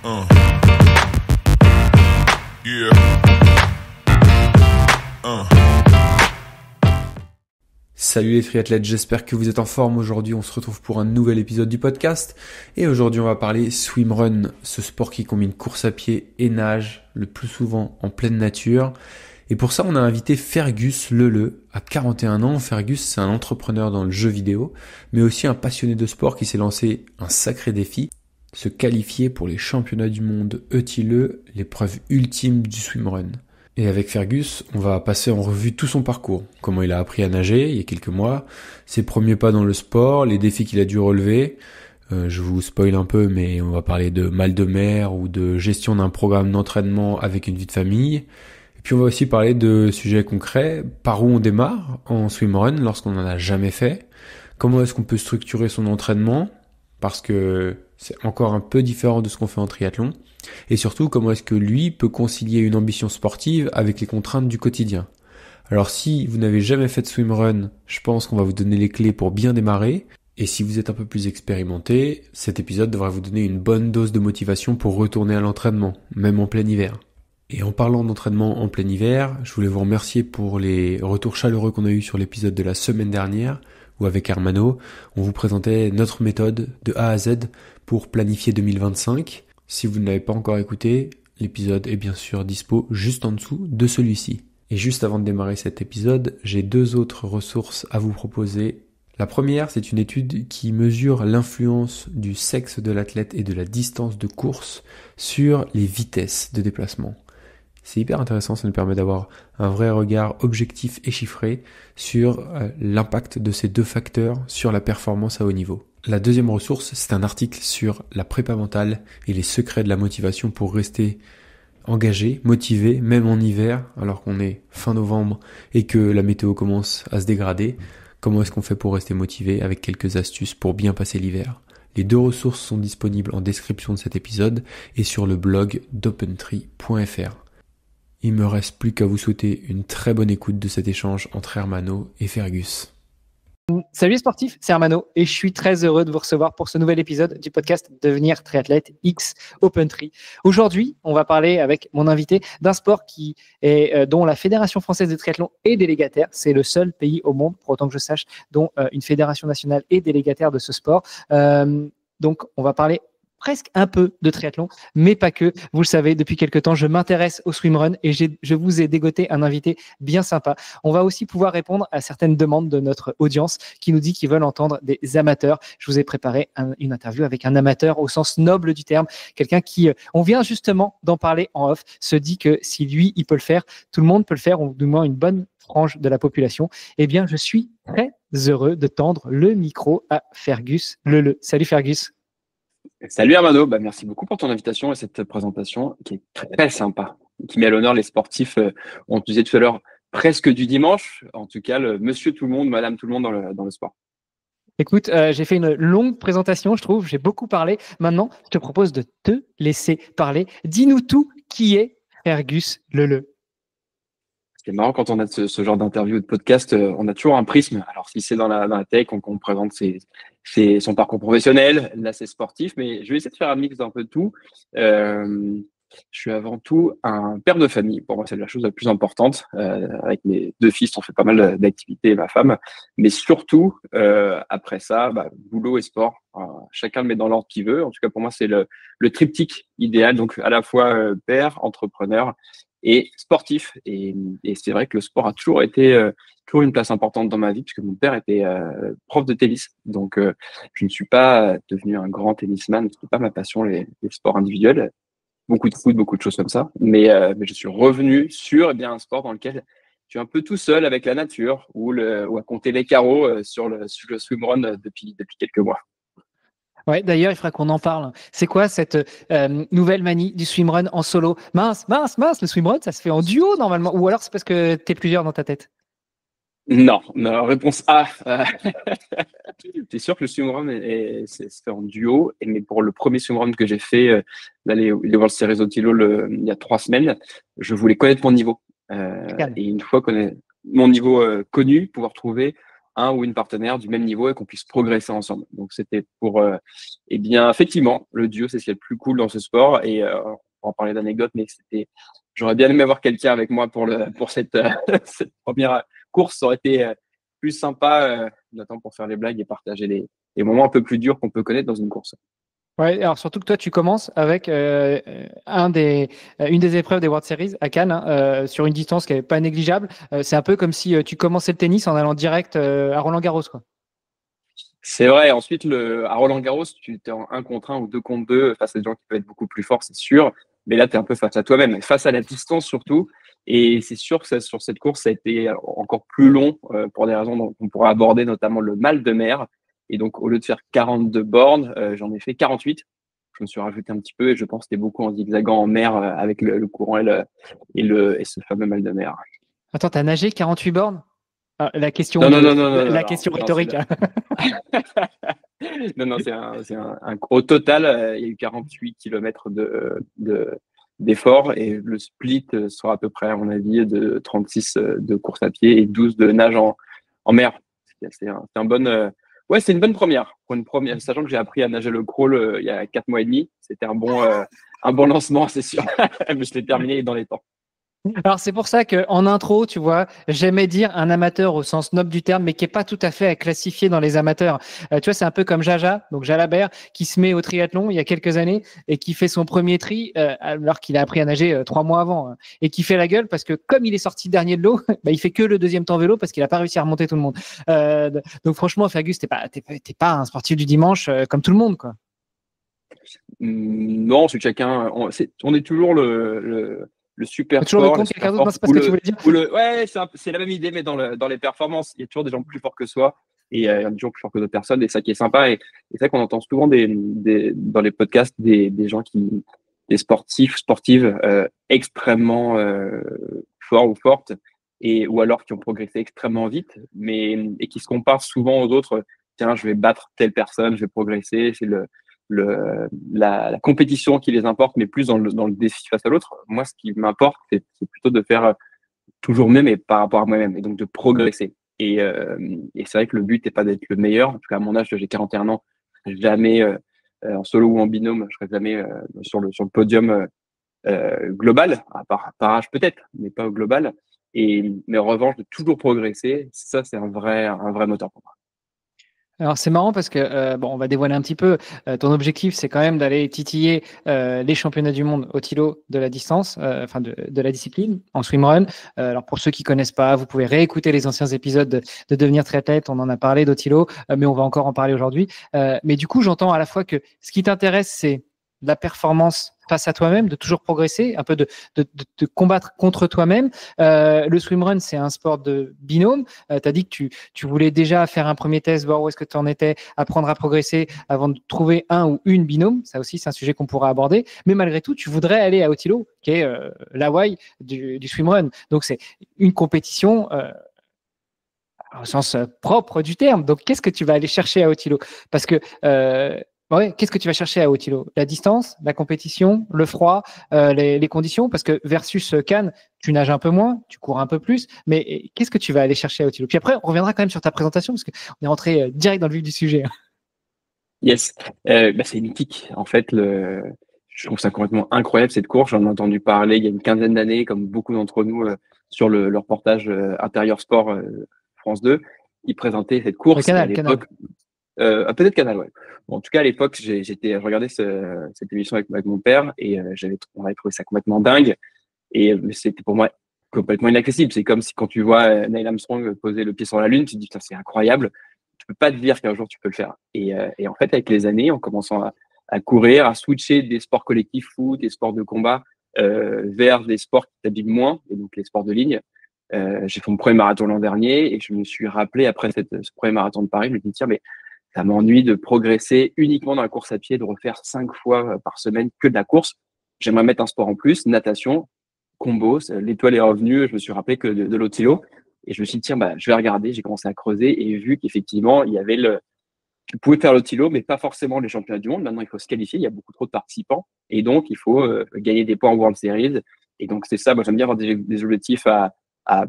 Uh. Yeah. Uh. Salut les triathlètes, j'espère que vous êtes en forme. Aujourd'hui, on se retrouve pour un nouvel épisode du podcast. Et aujourd'hui, on va parler swimrun, ce sport qui combine course à pied et nage, le plus souvent en pleine nature. Et pour ça, on a invité Fergus Leleu, à 41 ans. Fergus, c'est un entrepreneur dans le jeu vidéo, mais aussi un passionné de sport qui s'est lancé un sacré défi, se qualifier pour les championnats du monde ETILE, l'épreuve ultime du swimrun. Et avec Fergus, on va passer en revue tout son parcours, comment il a appris à nager il y a quelques mois, ses premiers pas dans le sport, les défis qu'il a dû relever. Je vous spoil un peu, mais on va parler de mal de mer ou de gestion d'un programme d'entraînement avec une vie de famille. Et puis on va aussi parler de sujets concrets, par où on démarre en swimrun lorsqu'on n'en a jamais fait, comment est-ce qu'on peut structurer son entraînement, parce que c'est encore un peu différent de ce qu'on fait en triathlon, et surtout comment est-ce que lui peut concilier une ambition sportive avec les contraintes du quotidien. Alors si vous n'avez jamais fait de swimrun, je pense qu'on va vous donner les clés pour bien démarrer, et si vous êtes un peu plus expérimenté, cet épisode devrait vous donner une bonne dose de motivation pour retourner à l'entraînement, même en plein hiver. Et en parlant d'entraînement en plein hiver, je voulais vous remercier pour les retours chaleureux qu'on a eu sur l'épisode de la semaine dernière, où avec Hermano, on vous présentait notre méthode de A à Z pour planifier 2025. Si vous ne l'avez pas encore écouté, l'épisode est bien sûr dispo juste en dessous de celui-ci. Et juste avant de démarrer cet épisode, j'ai deux autres ressources à vous proposer. La première, c'est une étude qui mesure l'influence du sexe de l'athlète et de la distance de course sur les vitesses de déplacement. C'est hyper intéressant, ça nous permet d'avoir un vrai regard objectif et chiffré sur l'impact de ces deux facteurs sur la performance à haut niveau. La deuxième ressource, c'est un article sur la prépa mentale et les secrets de la motivation pour rester engagé, motivé, même en hiver, alors qu'on est fin novembre et que la météo commence à se dégrader. Comment est-ce qu'on fait pour rester motivé avec quelques astuces pour bien passer l'hiver? Les deux ressources sont disponibles en description de cet épisode et sur le blog d'opentree.fr. Il me reste plus qu'à vous souhaiter une très bonne écoute de cet échange entre Hermano et Fergus. Salut les sportifs, c'est Hermano et je suis très heureux de vous recevoir pour ce nouvel épisode du podcast Devenir triathlète X OpenTri. Aujourd'hui, on va parler avec mon invité d'un sport qui est, dont la Fédération française de triathlon est délégataire. C'est le seul pays au monde, pour autant que je sache, dont une fédération nationale est délégataire de ce sport. Donc, on va parler presque un peu de triathlon, mais pas que. Vous le savez, depuis quelques temps, je m'intéresse au swimrun et je vous ai dégoté un invité bien sympa. On va aussi pouvoir répondre à certaines demandes de notre audience qui nous dit qu'ils veulent entendre des amateurs. Je vous ai préparé une interview avec un amateur au sens noble du terme, quelqu'un qui, on vient justement d'en parler en off, se dit que si lui, il peut le faire, tout le monde peut le faire, ou du moins une bonne frange de la population. Eh bien, je suis très heureux de tendre le micro à Fergus Leleu. Salut Fergus. Salut Hermano, merci beaucoup pour ton invitation et cette présentation qui est très sympa, qui met à l'honneur les sportifs, on disait tout à l'heure, presque du dimanche, en tout cas le monsieur tout le monde, madame tout le monde dans le sport. Écoute, j'ai fait une longue présentation, je trouve, j'ai beaucoup parlé. Maintenant, je te propose de te laisser parler. Dis-nous tout, qui est Fergus Leleu? Ce qui est marrant quand on a ce genre d'interview ou de podcast, on a toujours un prisme. Alors si c'est dans la tech, on présente son parcours professionnel, là c'est sportif, mais je vais essayer de faire un mix d'un peu de tout. Je suis avant tout un père de famille. Pour moi, c'est la chose la plus importante. Avec mes deux fils, on fait pas mal d'activités, ma femme. Mais surtout, après ça, boulot et sport. Chacun le met dans l'ordre qu'il veut. En tout cas, pour moi, c'est le triptyque idéal. Donc, à la fois père, entrepreneur et sportif. Et c'est vrai que le sport a toujours été toujours une place importante dans ma vie, puisque mon père était prof de tennis. Donc, je ne suis pas devenu un grand tennisman. Ce n'est pas ma passion, les sports individuels. Beaucoup de foot, beaucoup de choses comme ça. Mais je suis revenu sur un sport dans lequel tu es un peu tout seul avec la nature ou à compter les carreaux sur le swimrun depuis quelques mois. Ouais, d'ailleurs, il faudra qu'on en parle. C'est quoi cette nouvelle manie du swimrun en solo? Mince, le swimrun, ça se fait en duo normalement. Ou alors c'est parce que t'es plusieurs dans ta tête? Non, réponse A. C'est sûr que le swimrun se fait en duo. Mais pour le premier swimrun que j'ai fait, les World Series ETILE il y a 3 semaines, je voulais connaître mon niveau. Et une fois qu'on est mon niveau connu, pouvoir trouver un ou une partenaire du même niveau et qu'on puisse progresser ensemble. Donc, c'était pour, eh bien, effectivement, le duo, c'est ce qui est le plus cool dans ce sport. Et on va en parler d'anecdotes, mais j'aurais bien aimé avoir quelqu'un avec moi pour cette, cette première course. Ça aurait été plus sympa, notamment pour faire les blagues et partager les moments un peu plus durs qu'on peut connaître dans une course. Ouais, alors surtout que toi, tu commences avec une des épreuves des World Series à Cannes, hein, sur une distance qui n'est pas négligeable. C'est un peu comme si tu commençais le tennis en allant direct à Roland-Garros, quoi. C'est vrai. Ensuite, à Roland-Garros, tu es en 1 contre 1 ou 2 contre 2 face à des gens qui peuvent être beaucoup plus forts, c'est sûr. Mais là, tu es un peu face à toi-même, face à la distance surtout. Et c'est sûr que sur cette course, ça a été encore plus long pour des raisons qu'on pourra aborder, notamment le mal de mer. Et donc, au lieu de faire 42 bornes, j'en ai fait 48. Je me suis rajouté un petit peu et je pense que c'était beaucoup en zigzagant en mer avec le courant et ce fameux mal de mer. Attends, tu as nagé 48 bornes? La question, Non, question non, rhétorique. non, au total, il y a eu 48 km d'effort et le split sera à peu près, à mon avis, de 36 de course à pied et 12 de nage en mer. C'est une bonne première. Pour une première, sachant que j'ai appris à nager le crawl il y a 4 mois et demi. C'était un bon lancement, c'est sûr. Mais je l'ai terminé dans les temps. Alors c'est pour ça qu'en intro, tu vois, j'aimais dire un amateur au sens noble du terme, mais qui est pas tout à fait à classifier dans les amateurs. Tu vois, c'est un peu comme Jaja, donc Jalabert, qui se met au triathlon il y a quelques années et qui fait son premier tri alors qu'il a appris à nager 3 mois avant, hein, et qui fait la gueule parce que comme il est sorti dernier de l'eau, bah, il fait que le deuxième temps vélo parce qu'il a pas réussi à remonter tout le monde. Donc franchement, Fergus, t'es pas un sportif du dimanche comme tout le monde, quoi. Non, c'est chacun. On est toujours le super Toujours le sport, con la de quelqu'un super d'autre, non, force, c'est pas ce que tu voulais dire. ouais, c'est la même idée, mais dans les performances, il y a toujours des gens plus forts que soi et il y a des gens plus forts que d'autres personnes, et ça qui est sympa. Et c'est vrai qu'on entend souvent dans les podcasts des gens des sportives extrêmement forts ou fortes, ou alors qui ont progressé extrêmement vite, et qui se comparent souvent aux autres. Tiens, je vais battre telle personne, je vais progresser. C'est la compétition qui les importe, mais plus dans le défi face à l'autre. Moi, ce qui m'importe, c'est plutôt de faire toujours mieux, mais par rapport à moi-même, et donc de progresser. Et c'est vrai que le but n'est pas d'être le meilleur. En tout cas, à mon âge, j'ai 41 ans, je serai jamais en solo ou en binôme, je serai jamais sur le podium global, par âge peut-être, mais pas au global. Mais en revanche, de toujours progresser, ça, c'est un vrai moteur pour moi. Alors c'est marrant parce que bon, on va dévoiler un petit peu. Ton objectif, c'est quand même d'aller titiller les championnats du monde au tilo de la distance, enfin de la discipline en swimrun. Alors pour ceux qui connaissent pas, vous pouvez réécouter les anciens épisodes de Devenir triathlète. On en a parlé d'Otilo, mais on va encore en parler aujourd'hui. Mais du coup, j'entends à la fois que ce qui t'intéresse, c'est la performance face à toi-même, de toujours progresser, un peu de combattre contre toi-même. Le swimrun, c'est un sport de binôme. Tu as dit que tu voulais déjà faire un premier test, voir où est-ce que tu en étais, apprendre à progresser avant de trouver un ou une binôme. Ça aussi, c'est un sujet qu'on pourra aborder. Mais malgré tout, tu voudrais aller à Otilo, qui est l'Hawaï du swimrun. Donc, c'est une compétition au sens propre du terme. Donc, qu'est-ce que tu vas aller chercher à Otilo? Parce que ouais, qu'est-ce que tu vas chercher à Otilo? La distance, la compétition, le froid, les conditions? Parce que versus Cannes, tu nages un peu moins, tu cours un peu plus, mais qu'est-ce que tu vas aller chercher à Otilo? Puis après, on reviendra quand même sur ta présentation, parce qu'on est rentré direct dans le vif du sujet. Yes, c'est mythique. En fait, je trouve ça complètement incroyable cette course. J'en ai entendu parler il y a une quinzaine d'années, comme beaucoup d'entre nous, sur le reportage Intérieur Sport France 2. Ils présentaient cette course et à l'époque, peut-être Canal, ouais. Bon, en tout cas, à l'époque, je regardais cette émission avec mon père et on avait trouvé ça complètement dingue. Et c'était pour moi complètement inaccessible. C'est comme si quand tu vois Neil Armstrong poser le pied sur la Lune, tu te dis, putain, c'est incroyable. Tu peux pas te dire qu'un jour tu peux le faire. Et en fait, avec les années, en commençant à courir, à switcher des sports collectifs, foot, des sports de combat, vers des sports qui t'habillent moins, et donc les sports de ligne, j'ai fait mon premier marathon l'an dernier et je me suis rappelé après ce premier marathon de Paris, je me dis, tiens, mais ça m'ennuie de progresser uniquement dans la course à pied, de refaire 5 fois par semaine que de la course. J'aimerais mettre un sport en plus, natation, combo. L'étoile est revenue. Je me suis rappelé que de l'Otilo. Et je me suis dit, tiens, je vais regarder. J'ai commencé à creuser et vu qu'effectivement, il y avait tu pouvais faire l'Otilo, mais pas forcément les championnats du monde. Maintenant, il faut se qualifier. Il y a beaucoup trop de participants. Et donc, il faut gagner des points en World Series. Et donc, c'est ça. Moi, j'aime bien avoir des objectifs à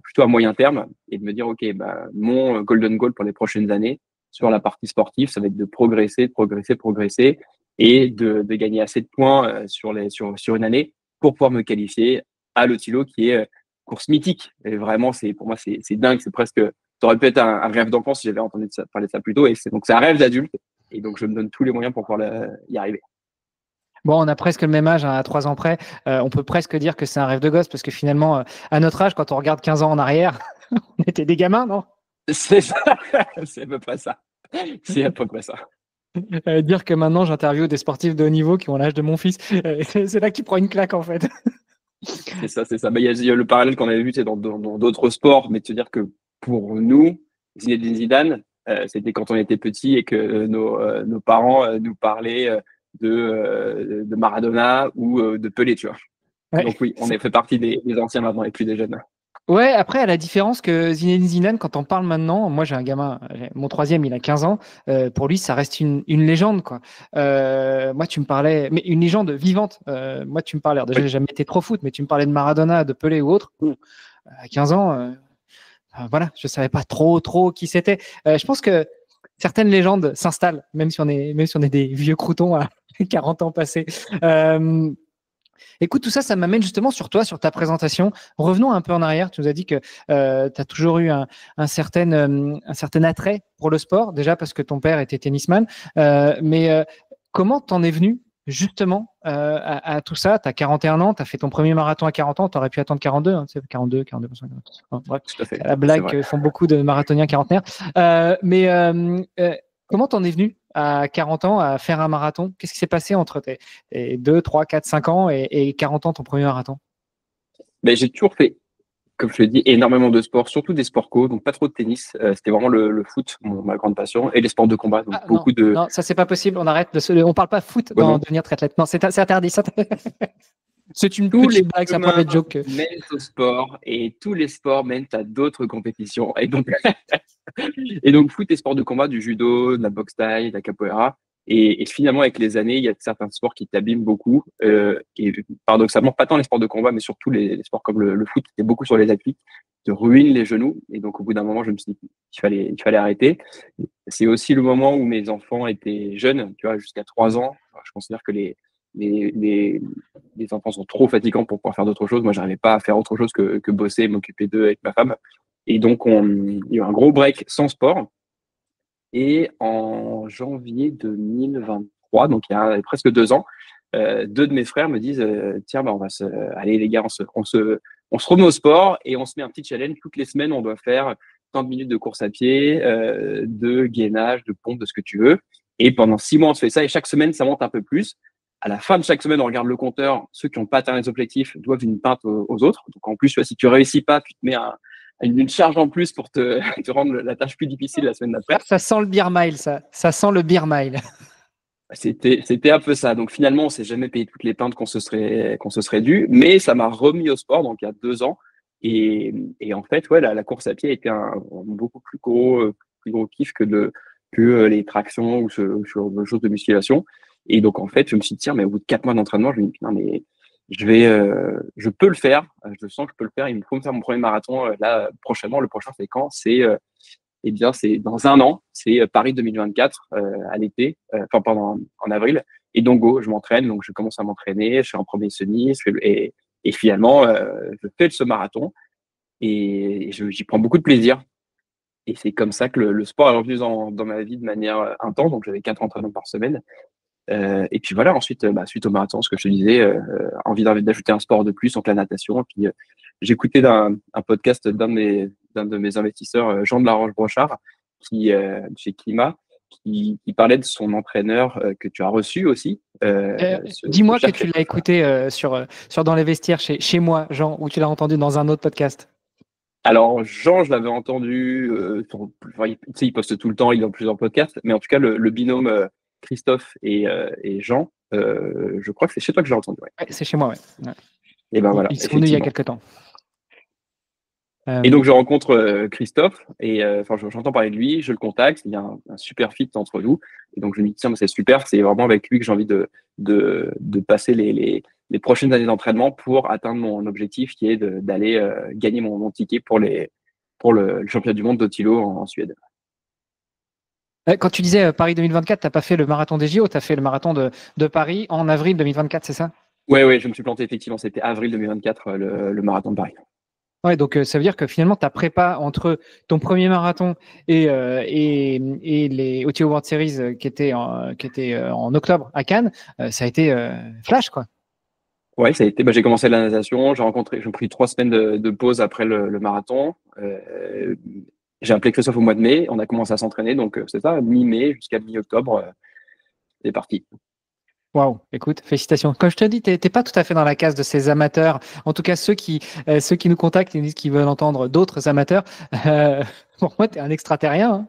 plutôt à moyen terme et de me dire, OK, bah, mon golden goal pour les prochaines années sur la partie sportive, ça va être de progresser et de gagner assez de points sur une année pour pouvoir me qualifier à l'Otilo qui est course mythique. Et vraiment, pour moi, c'est dingue. C'est presque, ça aurait pu être un rêve d'enfant si j'avais entendu parler de ça plus tôt. Et donc, c'est un rêve d'adulte. Et donc, je me donne tous les moyens pour pouvoir y arriver. Bon, on a presque le même âge, hein, à 3 ans près. On peut presque dire que c'est un rêve de gosse parce que finalement, à notre âge, quand on regarde 15 ans en arrière, on était des gamins, non? C'est ça. C'est à peu près ça. C'est à peu près ça. Dire que maintenant, j'interviewe des sportifs de haut niveau qui ont l'âge de mon fils, c'est là qu'il prend une claque, en fait. C'est ça, c'est ça. Bah, il y a le parallèle qu'on avait vu, c'est dans d'autres sports, mais de se dire que pour nous, Zinedine Zidane, c'était quand on était petit et que nos parents nous parlaient de Maradona ou de Pelé, tu vois. Ouais. Donc oui, on est fait partie des anciens maintenant et plus des jeunes. Ouais, après, à la différence que Zinedine Zidane, quand on parle maintenant, moi j'ai un gamin, mon troisième, il a 15 ans, pour lui, ça reste une légende, quoi. Moi, tu me parlais, mais une légende vivante. Moi, tu me parlais, alors déjà, j'ai jamais été trop foot, mais tu me parlais de Maradona, de Pelé ou autre. À 15 ans, voilà, je savais pas trop qui c'était. Je pense que certaines légendes s'installent, même si on est des vieux croutons à 40 ans passés. Écoute, tout ça, ça m'amène justement sur toi, sur ta présentation. Revenons un peu en arrière. Tu nous as dit que tu as toujours eu un certain attrait pour le sport, déjà parce que ton père était tennisman. Mais comment t'en es venu justement à tout ça? Tu as 41 ans, tu as fait ton premier marathon à 40 ans, tu aurais pu attendre 42, hein, 42, 42, bref, Tout à fait. c'est la blague que font beaucoup de marathoniens quarantenaires. Comment t'en es venu à 40 ans à faire un marathon? Qu'est-ce qui s'est passé entre tes 2, 3, 4, 5 ans et 40 ans, ton premier marathon? Ben, j'ai toujours fait, comme je l'ai dit, énormément de sports, surtout des sports co, donc pas trop de tennis. C'était vraiment le foot, ma grande passion, et les sports de combat, donc beaucoup de... Non, ça c'est pas possible. On arrête. On parle pas foot Ouais, dans non. devenir triathlète. Non, c'est interdit. C'est une Tous les petite blague, c'est un chemins private joke. mènent au sport et tous les sports mènent à d'autres compétitions. Et donc, foot et sports de combat, du judo, de la boxe thaï, de la capoeira. Et finalement, avec les années, il y a certains sports qui t'abîment beaucoup. Et paradoxalement, pas tant les sports de combat, mais surtout les sports comme le foot, qui est beaucoup sur les appuis, te ruinent les genoux. Et donc, au bout d'un moment, je me suis dit qu'il fallait arrêter. C'est aussi le moment où mes enfants étaient jeunes, tu vois, jusqu'à 3 ans. Alors, je considère que les enfants sont trop fatigants pour pouvoir faire d'autres choses. Moi, j'arrivais pas à faire autre chose que bosser, m'occuper d'eux avec ma femme. Et donc, il y a eu un gros break sans sport. Et en janvier 2023, donc il y a presque 2 ans, deux de mes frères me disent tiens, bah, allez les gars, on se remet au sport et on se met un petit challenge. Toutes les semaines, on doit faire 30 minutes de course à pied, de gainage, de pompe, de ce que tu veux. Et pendant 6 mois, on se fait ça et chaque semaine, ça monte un peu plus. À la fin de chaque semaine, on regarde le compteur. Ceux qui n'ont pas atteint les objectifs doivent une pinte aux autres. Donc en plus, tu vois, si tu réussis pas, tu te mets une charge en plus pour te rendre la tâche plus difficile la semaine d'après. Ça sent le beer mile, ça. Ça sent le beer mile. C'était un peu ça. Donc finalement, on s'est jamais payé toutes les pintes qu'on se serait dû, mais ça m'a remis au sport, donc il y a 2 ans. Et en fait, ouais, la course à pied a été un beaucoup plus gros kiff que les tractions ou ce genre de choses de musculation. Et donc en fait, je me suis dit, tiens, mais au bout de 4 mois d'entraînement, je me dis, putain, mais je peux le faire. Je sens que je peux le faire. Il me faut me faire mon premier marathon là prochainement. Le prochain, c'est quand? Eh bien, c'est dans un an, c'est Paris 2024 à l'été, en avril. Et donc, go, je m'entraîne, donc je commence à m'entraîner, je fais un premier semi, et finalement, je fais ce marathon et j'y prends beaucoup de plaisir. Et c'est comme ça que le sport est revenu dans ma vie de manière intense. Donc, j'avais 4 entraînements par semaine. Et puis voilà, ensuite, suite au marathon, ce que je te disais, envie d'ajouter un sport de plus, donc la natation. Et puis, j'écoutais un podcast d'un de mes investisseurs, Jean de la Roche-Brochard, chez Climat, qui parlait de son entraîneur que tu as reçu aussi. Dis-moi que tu l'as écouté sur Dans les vestiaires chez moi, Jean, ou tu l'as entendu dans un autre podcast. Alors, Jean, je l'avais entendu, il poste tout le temps, il est dans plusieurs podcasts, mais en tout cas, le binôme Christophe et Jean, je crois que c'est chez toi que j'ai entendu. Ouais. Ouais, c'est chez moi, ouais. Et ben voilà. Ils sont venus il y a quelques temps. Et donc, je rencontre Christophe et j'entends parler de lui, je le contacte, il y a un super fit entre nous. Et donc, je me dis, tiens, c'est super, c'est vraiment avec lui que j'ai envie de passer les les prochaines années d'entraînement pour atteindre mon objectif qui est d'aller gagner mon ticket pour le championnat du monde d'Otilo en Suède. Quand tu disais Paris 2024, tu n'as pas fait le marathon des JO, tu as fait le marathon de Paris en avril 2024, c'est ça? Ouais, je me suis planté effectivement. C'était avril 2024, le marathon de Paris. Ouais, donc ça veut dire que finalement, ta prépa entre ton premier marathon et les OTO World Series qui étaient en octobre à Cannes, ça a été flash, quoi. Ouais, ça a été. J'ai commencé la natation. J'ai pris 3 semaines de pause après le marathon. J'ai appelé Christophe au mois de mai. On a commencé à s'entraîner. Donc, c'est ça, mi-mai jusqu'à mi-octobre, c'est parti. Waouh, écoute, félicitations. Comme je te dis, tu n'es pas tout à fait dans la case de ces amateurs. En tout cas, ceux qui nous contactent et nous disent qu'ils veulent entendre d'autres amateurs. Pour moi, tu es un extraterrien.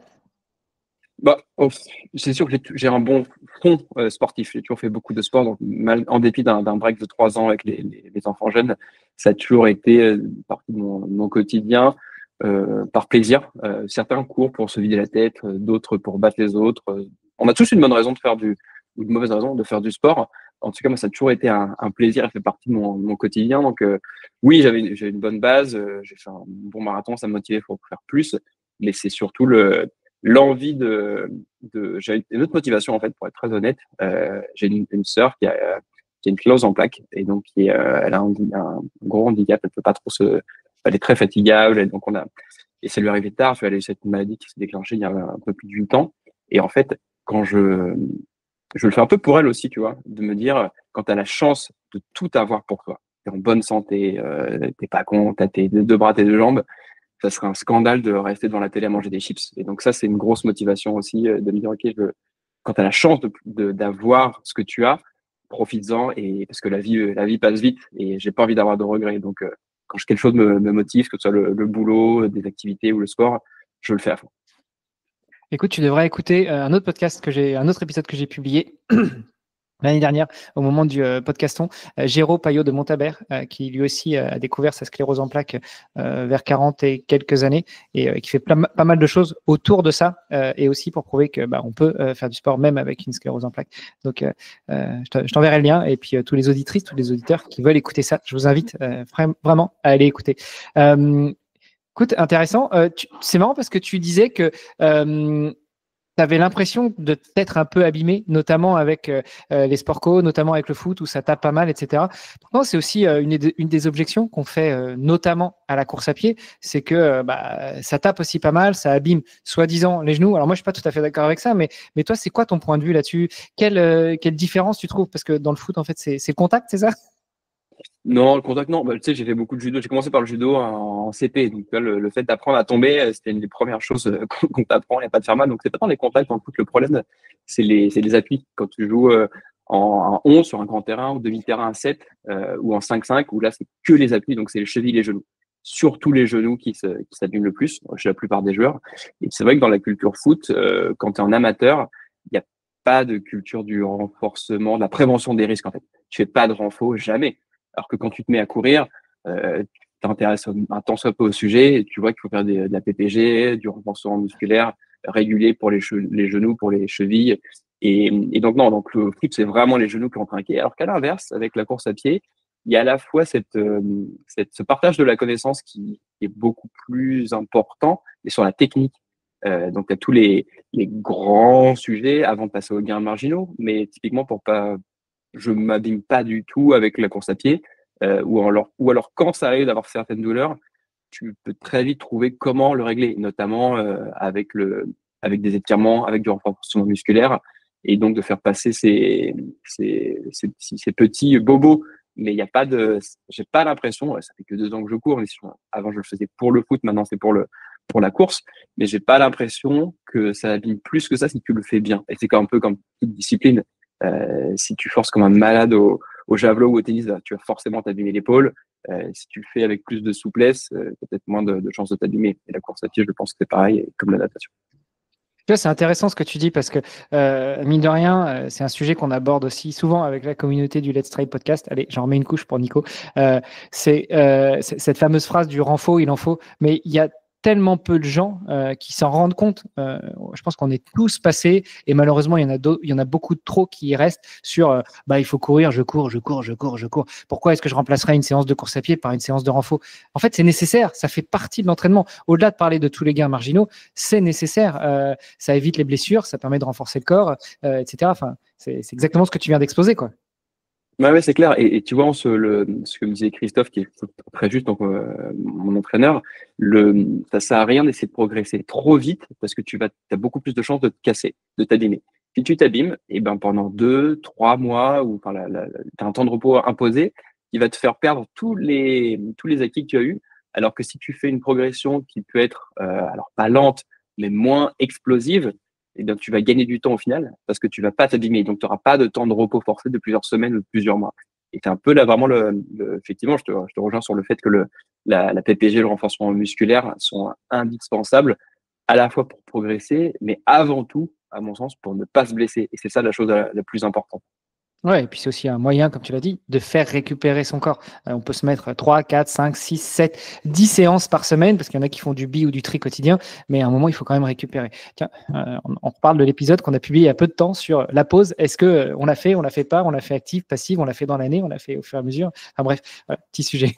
C'est sûr que j'ai un bon front sportif. J'ai toujours fait beaucoup de sport. Donc, en dépit d'un break de 3 ans avec les enfants jeunes, ça a toujours été partie de mon quotidien. Par plaisir. Certains courent pour se vider la tête, d'autres pour battre les autres. On a tous une bonne raison de faire ou une mauvaise raison de faire du sport. En tout cas, moi, ça a toujours été un plaisir, ça fait partie de mon quotidien. Donc, oui, j'avais une bonne base. J'ai fait un bon marathon, ça me motivait pour faire plus. Mais c'est surtout l'envie j'ai une autre motivation, en fait, pour être très honnête. J'ai une sœur qui a une sclérose en plaques et donc elle a un gros handicap. Elle peut pas trop elle est très fatigable et ça lui arrivait tard. Elle a eu cette maladie qui s'est déclenchée il y a un peu plus de 8 ans. Et en fait, quand je le fais un peu pour elle aussi, tu vois, de me dire, quand tu as la chance de tout avoir pour toi, tu es en bonne santé, t'es pas con, tu as tes 2 bras, tes 2 jambes, ça serait un scandale de rester devant la télé à manger des chips. Et donc ça, c'est une grosse motivation aussi de me dire, OK, quand tu as la chance d'avoir ce que tu as, profites-en, et parce que la vie passe vite et j'ai pas envie d'avoir de regrets. Donc, quand quelque chose me motive, que ce soit le boulot, des activités ou le sport, je le fais à fond. Écoute, tu devrais écouter un autre épisode que j'ai publié l'année dernière, au moment du podcaston, Géraud Payot de Montabert, qui lui aussi a découvert sa sclérose en plaques vers 40 et quelques années, et qui fait pas mal de choses autour de ça, et aussi pour prouver que on peut faire du sport même avec une sclérose en plaques. Donc, je t'enverrai le lien, et puis tous les auditrices, tous les auditeurs qui veulent écouter ça, je vous invite vraiment à aller écouter. Écoute, intéressant. C'est marrant parce que tu disais que tu avais l'impression de t'être un peu abîmé, notamment avec les sports co, notamment avec le foot où ça tape pas mal, etc. Pourtant, c'est aussi une des objections qu'on fait notamment à la course à pied, c'est que ça tape aussi pas mal, ça abîme soi-disant les genoux. Alors moi, je suis pas tout à fait d'accord avec ça, mais toi, c'est quoi ton point de vue là-dessus? Quelle différence tu trouves? Parce que dans le foot, en fait, c'est le contact, c'est ça? Non, le contact, non. Tu sais, j'ai fait beaucoup de judo. J'ai commencé par le judo en CP. Donc, le fait d'apprendre à tomber, c'était une des premières choses qu'on t'apprend. Il n'y a pas de faire mal. Donc, c'est pas tant les contacts en foot. Le problème, c'est les appuis. Quand tu joues en 11 sur un grand terrain, ou demi-terrain à 7, ou en 5-5, où là, c'est que les appuis. Donc, c'est les chevilles et les genoux. Surtout les genoux qui s'abîment le plus chez la plupart des joueurs. Et c'est vrai que dans la culture foot, quand tu es en amateur, il n'y a pas de culture du renforcement, de la prévention des risques, en fait. Tu fais pas de renfort, jamais. Alors que quand tu te mets à courir, tu t'intéresses un tant soit peu au sujet et tu vois qu'il faut faire de la PPG, du renforcement musculaire régulier pour les genoux, pour les chevilles. Et donc, non, donc le foot, c'est vraiment les genoux qui ont trinqué. Alors qu'à l'inverse, avec la course à pied, il y a à la fois ce partage de la connaissance qui est beaucoup plus important, et sur la technique. Donc, tu as tous les grands sujets avant de passer aux gains marginaux, mais typiquement je m'abîme pas du tout avec la course à pied, ou alors quand ça arrive d'avoir certaines douleurs, tu peux très vite trouver comment le régler, notamment avec des étirements, avec du renforcement musculaire, et donc de faire passer ces petits bobos. Mais il y a pas j'ai pas l'impression, ça fait que 2 ans que je cours, mais avant je le faisais pour le foot, maintenant c'est pour la course, mais j'ai pas l'impression que ça abîme plus que ça si tu le fais bien. Et c'est un peu comme toute discipline. Si tu forces comme un malade au javelot ou au tennis, tu vas forcément t'abîmer l'épaule. Si tu le fais avec plus de souplesse, peut-être moins de chances de t'abîmer. Et la course à pied, je pense que c'est pareil, comme la natation. C'est intéressant ce que tu dis parce que, mine de rien, c'est un sujet qu'on aborde aussi souvent avec la communauté du Let's Trail podcast. Allez, j'en remets une couche pour Nico. C'est cette fameuse phrase du renfort, il en faut. Mais il y a tellement peu de gens qui s'en rendent compte. Je pense qu'on est tous passés et malheureusement, il y en a beaucoup trop qui restent sur il faut courir, je cours. Pourquoi est-ce que je remplacerais une séance de course à pied par une séance de renfo? En fait, c'est nécessaire, ça fait partie de l'entraînement. Au-delà de parler de tous les gains marginaux, c'est nécessaire. Ça évite les blessures, ça permet de renforcer le corps, etc. Enfin, c'est exactement ce que tu viens d'exposer, quoi. Ouais, c'est clair. Et tu vois, ce que me disait Christophe, qui est très juste, donc mon entraîneur, ça sert à rien d'essayer de progresser trop vite parce que as beaucoup plus de chances de te casser, de t'abîmer. Si tu t'abîmes, et ben pendant 2, 3 mois ou t'as un temps de repos imposé, qui va te faire perdre tous les acquis que tu as eus. Alors que si tu fais une progression qui peut être, alors pas lente, mais moins explosive, et bien, tu vas gagner du temps au final parce que tu vas pas t'abîmer. Donc, tu n'auras pas de temps de repos forcé de plusieurs semaines ou de plusieurs mois. Et c'est un peu là vraiment effectivement, je te rejoins sur le fait que la PPG, le renforcement musculaire sont indispensables à la fois pour progresser, mais avant tout, à mon sens, pour ne pas se blesser. Et c'est ça la chose la plus importante. Ouais, et puis c'est aussi un moyen, comme tu l'as dit, de faire récupérer son corps. On peut se mettre 3, 4, 5, 6, 7, 10 séances par semaine, parce qu'il y en a qui font du bi ou du tri quotidien, mais à un moment, il faut quand même récupérer. Tiens, on reparle de l'épisode qu'on a publié il y a peu de temps sur la pause. Est-ce que on l'a fait, on l'a fait pas, on l'a fait active, passive, on l'a fait dans l'année, on l'a fait au fur et à mesure. Enfin bref, voilà, petit sujet.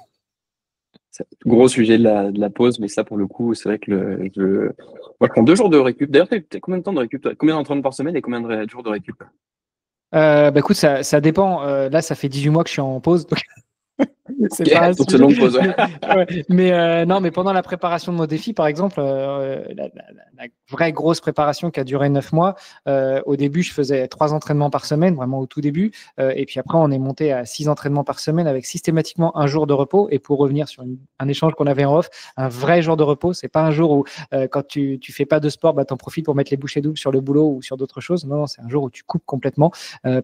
Gros sujet de la pause, mais ça, pour le coup, c'est vrai que moi, je prends 2 jours de récup. D'ailleurs, t'as combien de temps de récup, toi? Combien d'entraînements par semaine et combien de jours de récup? Écoute, ça dépend. Là, ça fait 18 mois que je suis en pause. C'est pas un Donc, c'est sujet. longue pause. Ouais. Mais non, mais pendant la préparation de mon défi, par exemple, la vraie grosse préparation qui a duré 9 mois, au début, je faisais 3 entraînements par semaine, vraiment au tout début. Et puis après, on est monté à 6 entraînements par semaine avec systématiquement un jour de repos. Et pour revenir sur un échange qu'on avait en off, un vrai jour de repos, c'est pas un jour où quand tu fais pas de sport, t'en profites pour mettre les bouchées doubles sur le boulot ou sur d'autres choses. Non, c'est un jour où tu coupes complètement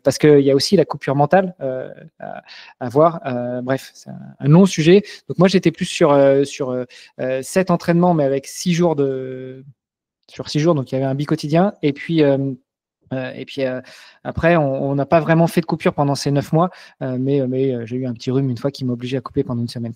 parce qu'il y a aussi la coupure mentale à voir. Bref, c'est un long sujet. Donc moi, j'étais plus sur 7 entraînements, mais avec 6 jours sur 6 jours. Donc il y avait un bi-quotidien. Et puis après, on n'a pas vraiment fait de coupure pendant ces 9 mois, mais j'ai eu un petit rhume une fois qui m'a obligé à couper pendant une semaine.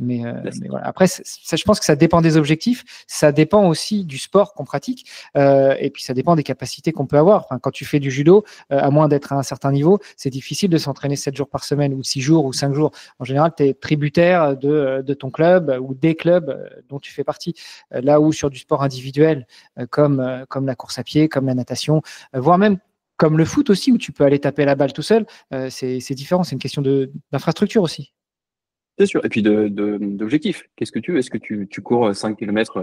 Mais voilà. Après, ça, je pense que ça dépend des objectifs, ça dépend aussi du sport qu'on pratique, et puis ça dépend des capacités qu'on peut avoir. Enfin, quand tu fais du judo, à moins d'être à un certain niveau, c'est difficile de s'entraîner 7 jours par semaine, ou 6 jours, ou 5 jours. En général, tu es tributaire de ton club ou des clubs dont tu fais partie. Là où sur du sport individuel, comme la course à pied, comme la natation, voire même comme le foot aussi, où tu peux aller taper la balle tout seul, c'est différent. C'est une question d'infrastructure aussi. C'est sûr. Et puis d'objectifs. Qu'est-ce que tu veux? Est-ce que tu cours 5 km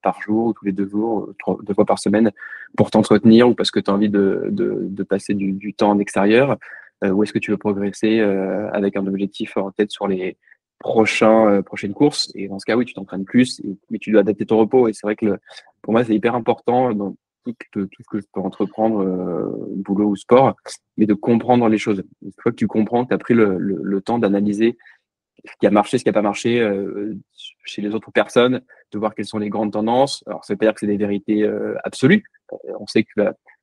par jour, ou tous les 2 jours, 2 fois par semaine pour t'entretenir ou parce que tu as envie de passer du temps en extérieur? Ou est-ce que tu veux progresser avec un objectif en tête sur les prochaines courses? Et dans ce cas, oui, tu t'entraînes plus, mais tu dois adapter ton repos. Et c'est vrai que pour moi, c'est hyper important dans tout ce que je peux entreprendre, boulot ou sport, mais de comprendre les choses. Une fois que tu comprends, que tu as pris le temps d'analyser ce qui a marché, ce qui n'a pas marché chez les autres personnes, de voir quelles sont les grandes tendances. Alors, ça veut pas dire que c'est des vérités absolues. On sait que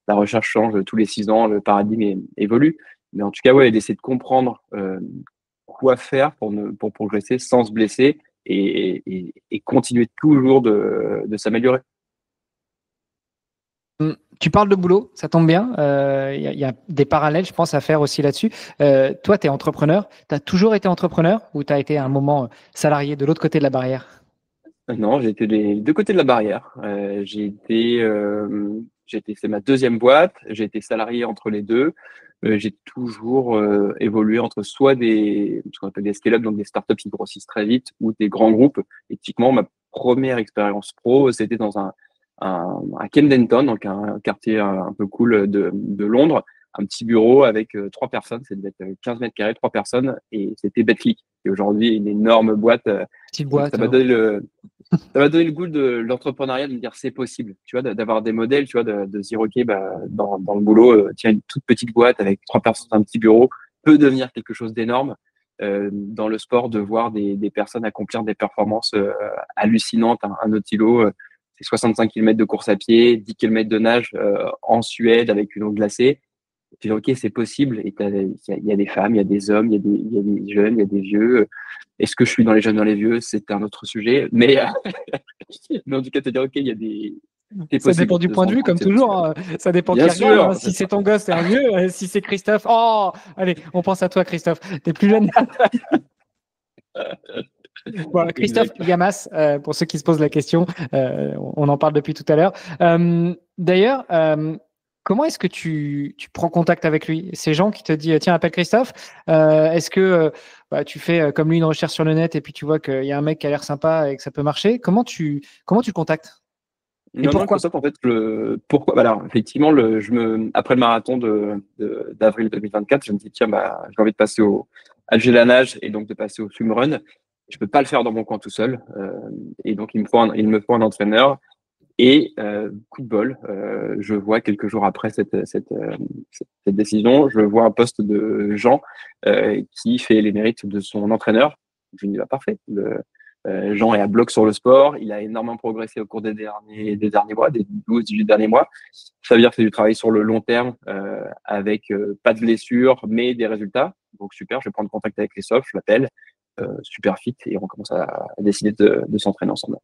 la recherche change tous les 6 ans, le paradigme évolue. Mais en tout cas, ouais, d'essayer de comprendre quoi faire pour progresser sans se blesser et continuer toujours de s'améliorer. Tu parles de boulot, ça tombe bien. Il y a des parallèles, je pense, à faire aussi là-dessus. Toi, tu es entrepreneur. Tu as toujours été entrepreneur ou tu as été à un moment salarié de l'autre côté de la barrière? Non, j'ai été des 2 côtés de la barrière. C'est ma 2e boîte. J'ai été salarié entre les deux. J'ai toujours évolué entre soit ce qu'on appelle des scale-up, donc des startups qui grossissent très vite, ou des grands groupes. Et typiquement, ma première expérience pro, c'était dans à Kensington, donc un quartier un peu cool de Londres, un petit bureau avec 3 personnes. Ça devait être 15 mètres carrés, 3 personnes, et c'était Betclic. Et aujourd'hui, une énorme boîte. Petite boîte. Ça m'a donné le goût de l'entrepreneuriat, de me dire c'est possible, tu vois, d'avoir des modèles, tu vois, de se dire ok, dans le boulot, tiens, une toute petite boîte avec 3 personnes, un petit bureau peut devenir quelque chose d'énorme. Dans le sport, de voir des personnes accomplir des performances hallucinantes. Un Nautilo, c'est 65 km de course à pied, 10 km de nage en Suède avec une eau glacée. Tu dis, OK, c'est possible. Et il y a des femmes, il y a des hommes, il y a des jeunes, il y a des vieux. Est-ce que je suis dans les jeunes, dans les vieux? C'est un autre sujet. Mais, mais en tout cas, te dire, OK, il y a des. C'est Ça possible dépend du de se point de rendre vue, compte comme que c'est toujours, possible. hein. Ça dépend Bien qui regarde, hein. sûr. Si c'est ton gosse, c'est un vieux. Si c'est Christophe, oh, allez, on pense à toi, Christophe. T'es plus jeune. Voilà, Christophe Exact. Yamas, pour ceux qui se posent la question, on en parle depuis tout à l'heure. D'ailleurs, comment est-ce que tu prends contact avec lui? Ces gens qui te disent, tiens, appelle Christophe. Est-ce que tu fais comme lui une recherche sur le net et puis tu vois qu'il y a un mec qui a l'air sympa et que ça peut marcher? Comment tu le contactes? Et Non, pourquoi? Christophe, en fait, pourquoi? Bah alors, effectivement, après le marathon d'avril 2024, je me dis, tiens, bah, j'ai envie de passer à la nage et donc de passer au swimrun. Je peux pas le faire dans mon coin tout seul. Et donc, il me faut un entraîneur. Et coup de bol, je vois quelques jours après cette décision, je vois un post de Jean qui fait les mérites de son entraîneur. Je me dis, bah, parfait. Jean est à bloc sur le sport. Il a énormément progressé au cours des derniers mois, des 12-18 derniers mois. Ça veut dire que c'est du travail sur le long terme avec pas de blessure, mais des résultats. Donc super, je vais prendre contact avec Christophe, je l'appelle, super fit et on commence à décider de s'entraîner ensemble.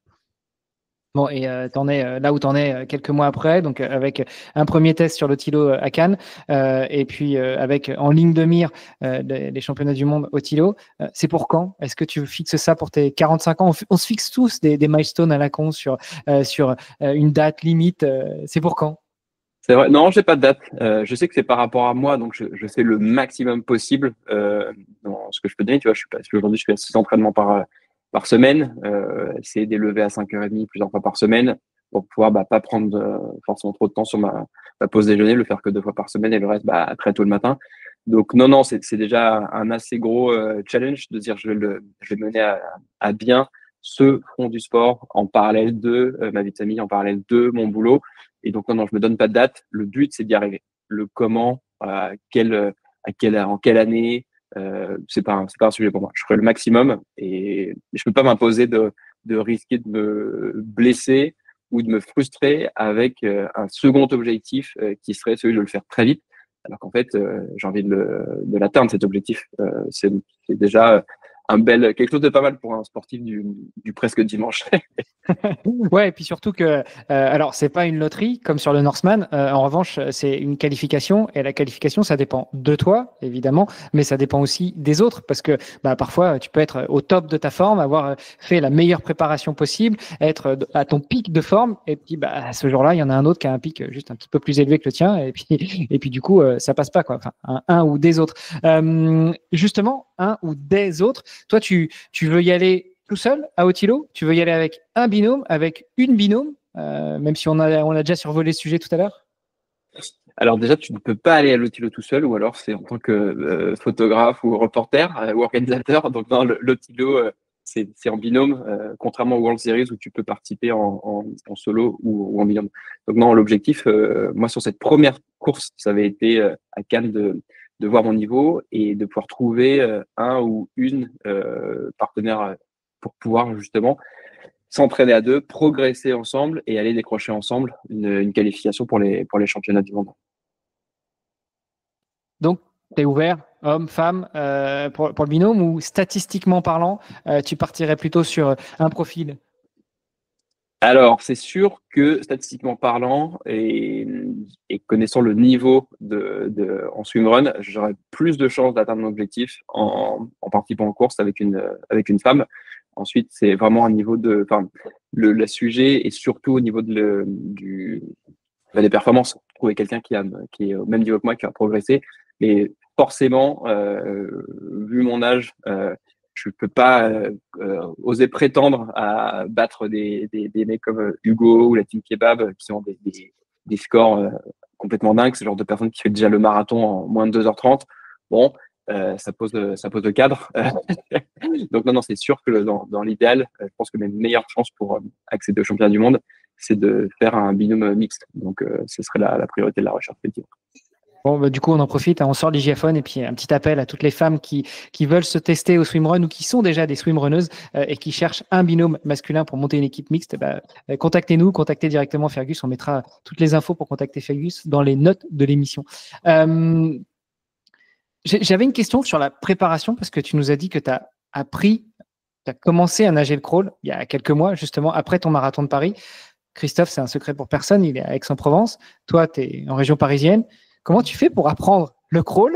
Bon, et t'en es là où t'en es quelques mois après, donc avec un premier test sur le Tilo à Cannes, et puis avec en ligne de mire les championnats du monde au Tilo. C'est pour quand? Est-ce que tu fixes ça pour tes 45 ans? On se fixe tous des milestones à la con sur une date limite. C'est pour quand? C'est vrai. Non, j'ai pas de date. Je sais que c'est par rapport à moi, donc je fais le maximum possible dans ce que je peux donner. Tu vois, aujourd'hui, je fais 6 entraînements par semaine. Essayer d'élever à 5h30 plusieurs fois par semaine pour pouvoir pas prendre forcément trop de temps sur ma pause déjeuner, le faire que 2 fois par semaine et le reste très tôt le matin. Donc non, c'est déjà un assez gros challenge de dire je vais mener à bien ce front du sport en parallèle de ma vie de famille, en parallèle de mon boulot. Et donc, non, je me donne pas de date. Le but, c'est d'y arriver. Le comment, en quelle année, c'est pas un sujet pour moi. Je ferai le maximum et je peux pas m'imposer de risquer de me blesser ou de me frustrer avec un second objectif qui serait celui de le faire très vite. Alors qu'en fait, j'ai envie de l'atteindre, cet objectif. C'est déjà quelque chose de pas mal pour un sportif du presque dimanche. Ouais, et puis surtout que, alors, c'est pas une loterie comme sur le Norseman. En revanche, c'est une qualification et la qualification, ça dépend de toi, évidemment, mais ça dépend aussi des autres parce que parfois, tu peux être au top de ta forme, avoir fait la meilleure préparation possible, être à ton pic de forme, et puis ce jour-là, il y en a un autre qui a un pic juste un petit peu plus élevé que le tien, et puis du coup, ça passe pas, quoi. Enfin, un ou des autres. Justement, un ou des autres. Toi, tu veux y aller tout seul à Otilo? Tu veux y aller avec un binôme, avec une binôme, même si on a déjà survolé le sujet tout à l'heure? Alors déjà, tu ne peux pas aller à l'Otilo tout seul, ou alors c'est en tant que photographe ou reporter ou organisateur. Donc non, l'Otilo, c'est en binôme, contrairement au World Series où tu peux participer en solo ou en binôme. Donc non, l'objectif, moi sur cette première course, ça avait été à Cannes de voir mon niveau et de pouvoir trouver un ou une partenaire pour pouvoir justement s'entraîner à deux, progresser ensemble et aller décrocher ensemble une qualification pour les championnats du monde. Donc, tu es ouvert, homme, femme, pour le binôme, ou statistiquement parlant, tu partirais plutôt sur un profil? Alors, c'est sûr que statistiquement parlant et connaissant le niveau en swimrun, j'aurais plus de chances d'atteindre mon objectif en participant en course avec une femme. Ensuite, c'est vraiment un niveau le sujet est surtout au niveau des performances. Trouver quelqu'un qui est au même niveau que moi, qui a progressé. Mais forcément, vu mon âge, je peux pas oser prétendre à battre des mecs comme Hugo ou la Team Kebab qui ont des scores complètement dingues. Ce genre de personne qui fait déjà le marathon en moins de 2h30. Bon, ça pose le cadre. Donc non, c'est sûr que dans l'idéal, je pense que mes meilleures chances pour accéder au championnat du monde, c'est de faire un binôme mixte. Donc ce serait la priorité de la recherche effectivement. Bon, bah, du coup, on en profite, hein, on sort l'hygiaphone et puis un petit appel à toutes les femmes qui veulent se tester au swimrun ou qui sont déjà des swimrunneuses et qui cherchent un binôme masculin pour monter une équipe mixte. Bah, contactez-nous, contactez directement Fergus. On mettra toutes les infos pour contacter Fergus dans les notes de l'émission. J'avais une question sur la préparation parce que tu nous as dit que tu as commencé à nager le crawl il y a quelques mois, justement, après ton marathon de Paris. Christophe, c'est un secret pour personne, il est à Aix-en-Provence. Toi, tu es en région parisienne. Comment tu fais pour apprendre le crawl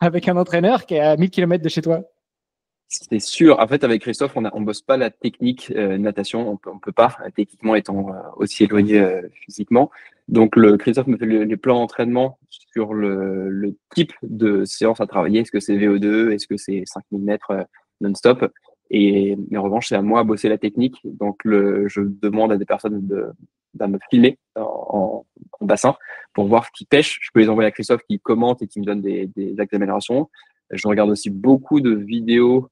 avec un entraîneur qui est à 1000 km de chez toi? C'est sûr. En fait, avec Christophe, on bosse pas la technique natation. On peut pas, techniquement étant aussi éloigné physiquement. Donc, Christophe me fait les plans d'entraînement sur le type de séance à travailler. Est-ce que c'est VO2? Est-ce que c'est 5000 mètres non-stop? Et en revanche, c'est à moi à bosser la technique. Donc, je demande à des personnes de me filmer en bassin pour voir qui pêche. Je peux les envoyer à Christophe qui commente et qui me donne des actes d'amélioration. Je regarde aussi beaucoup de vidéos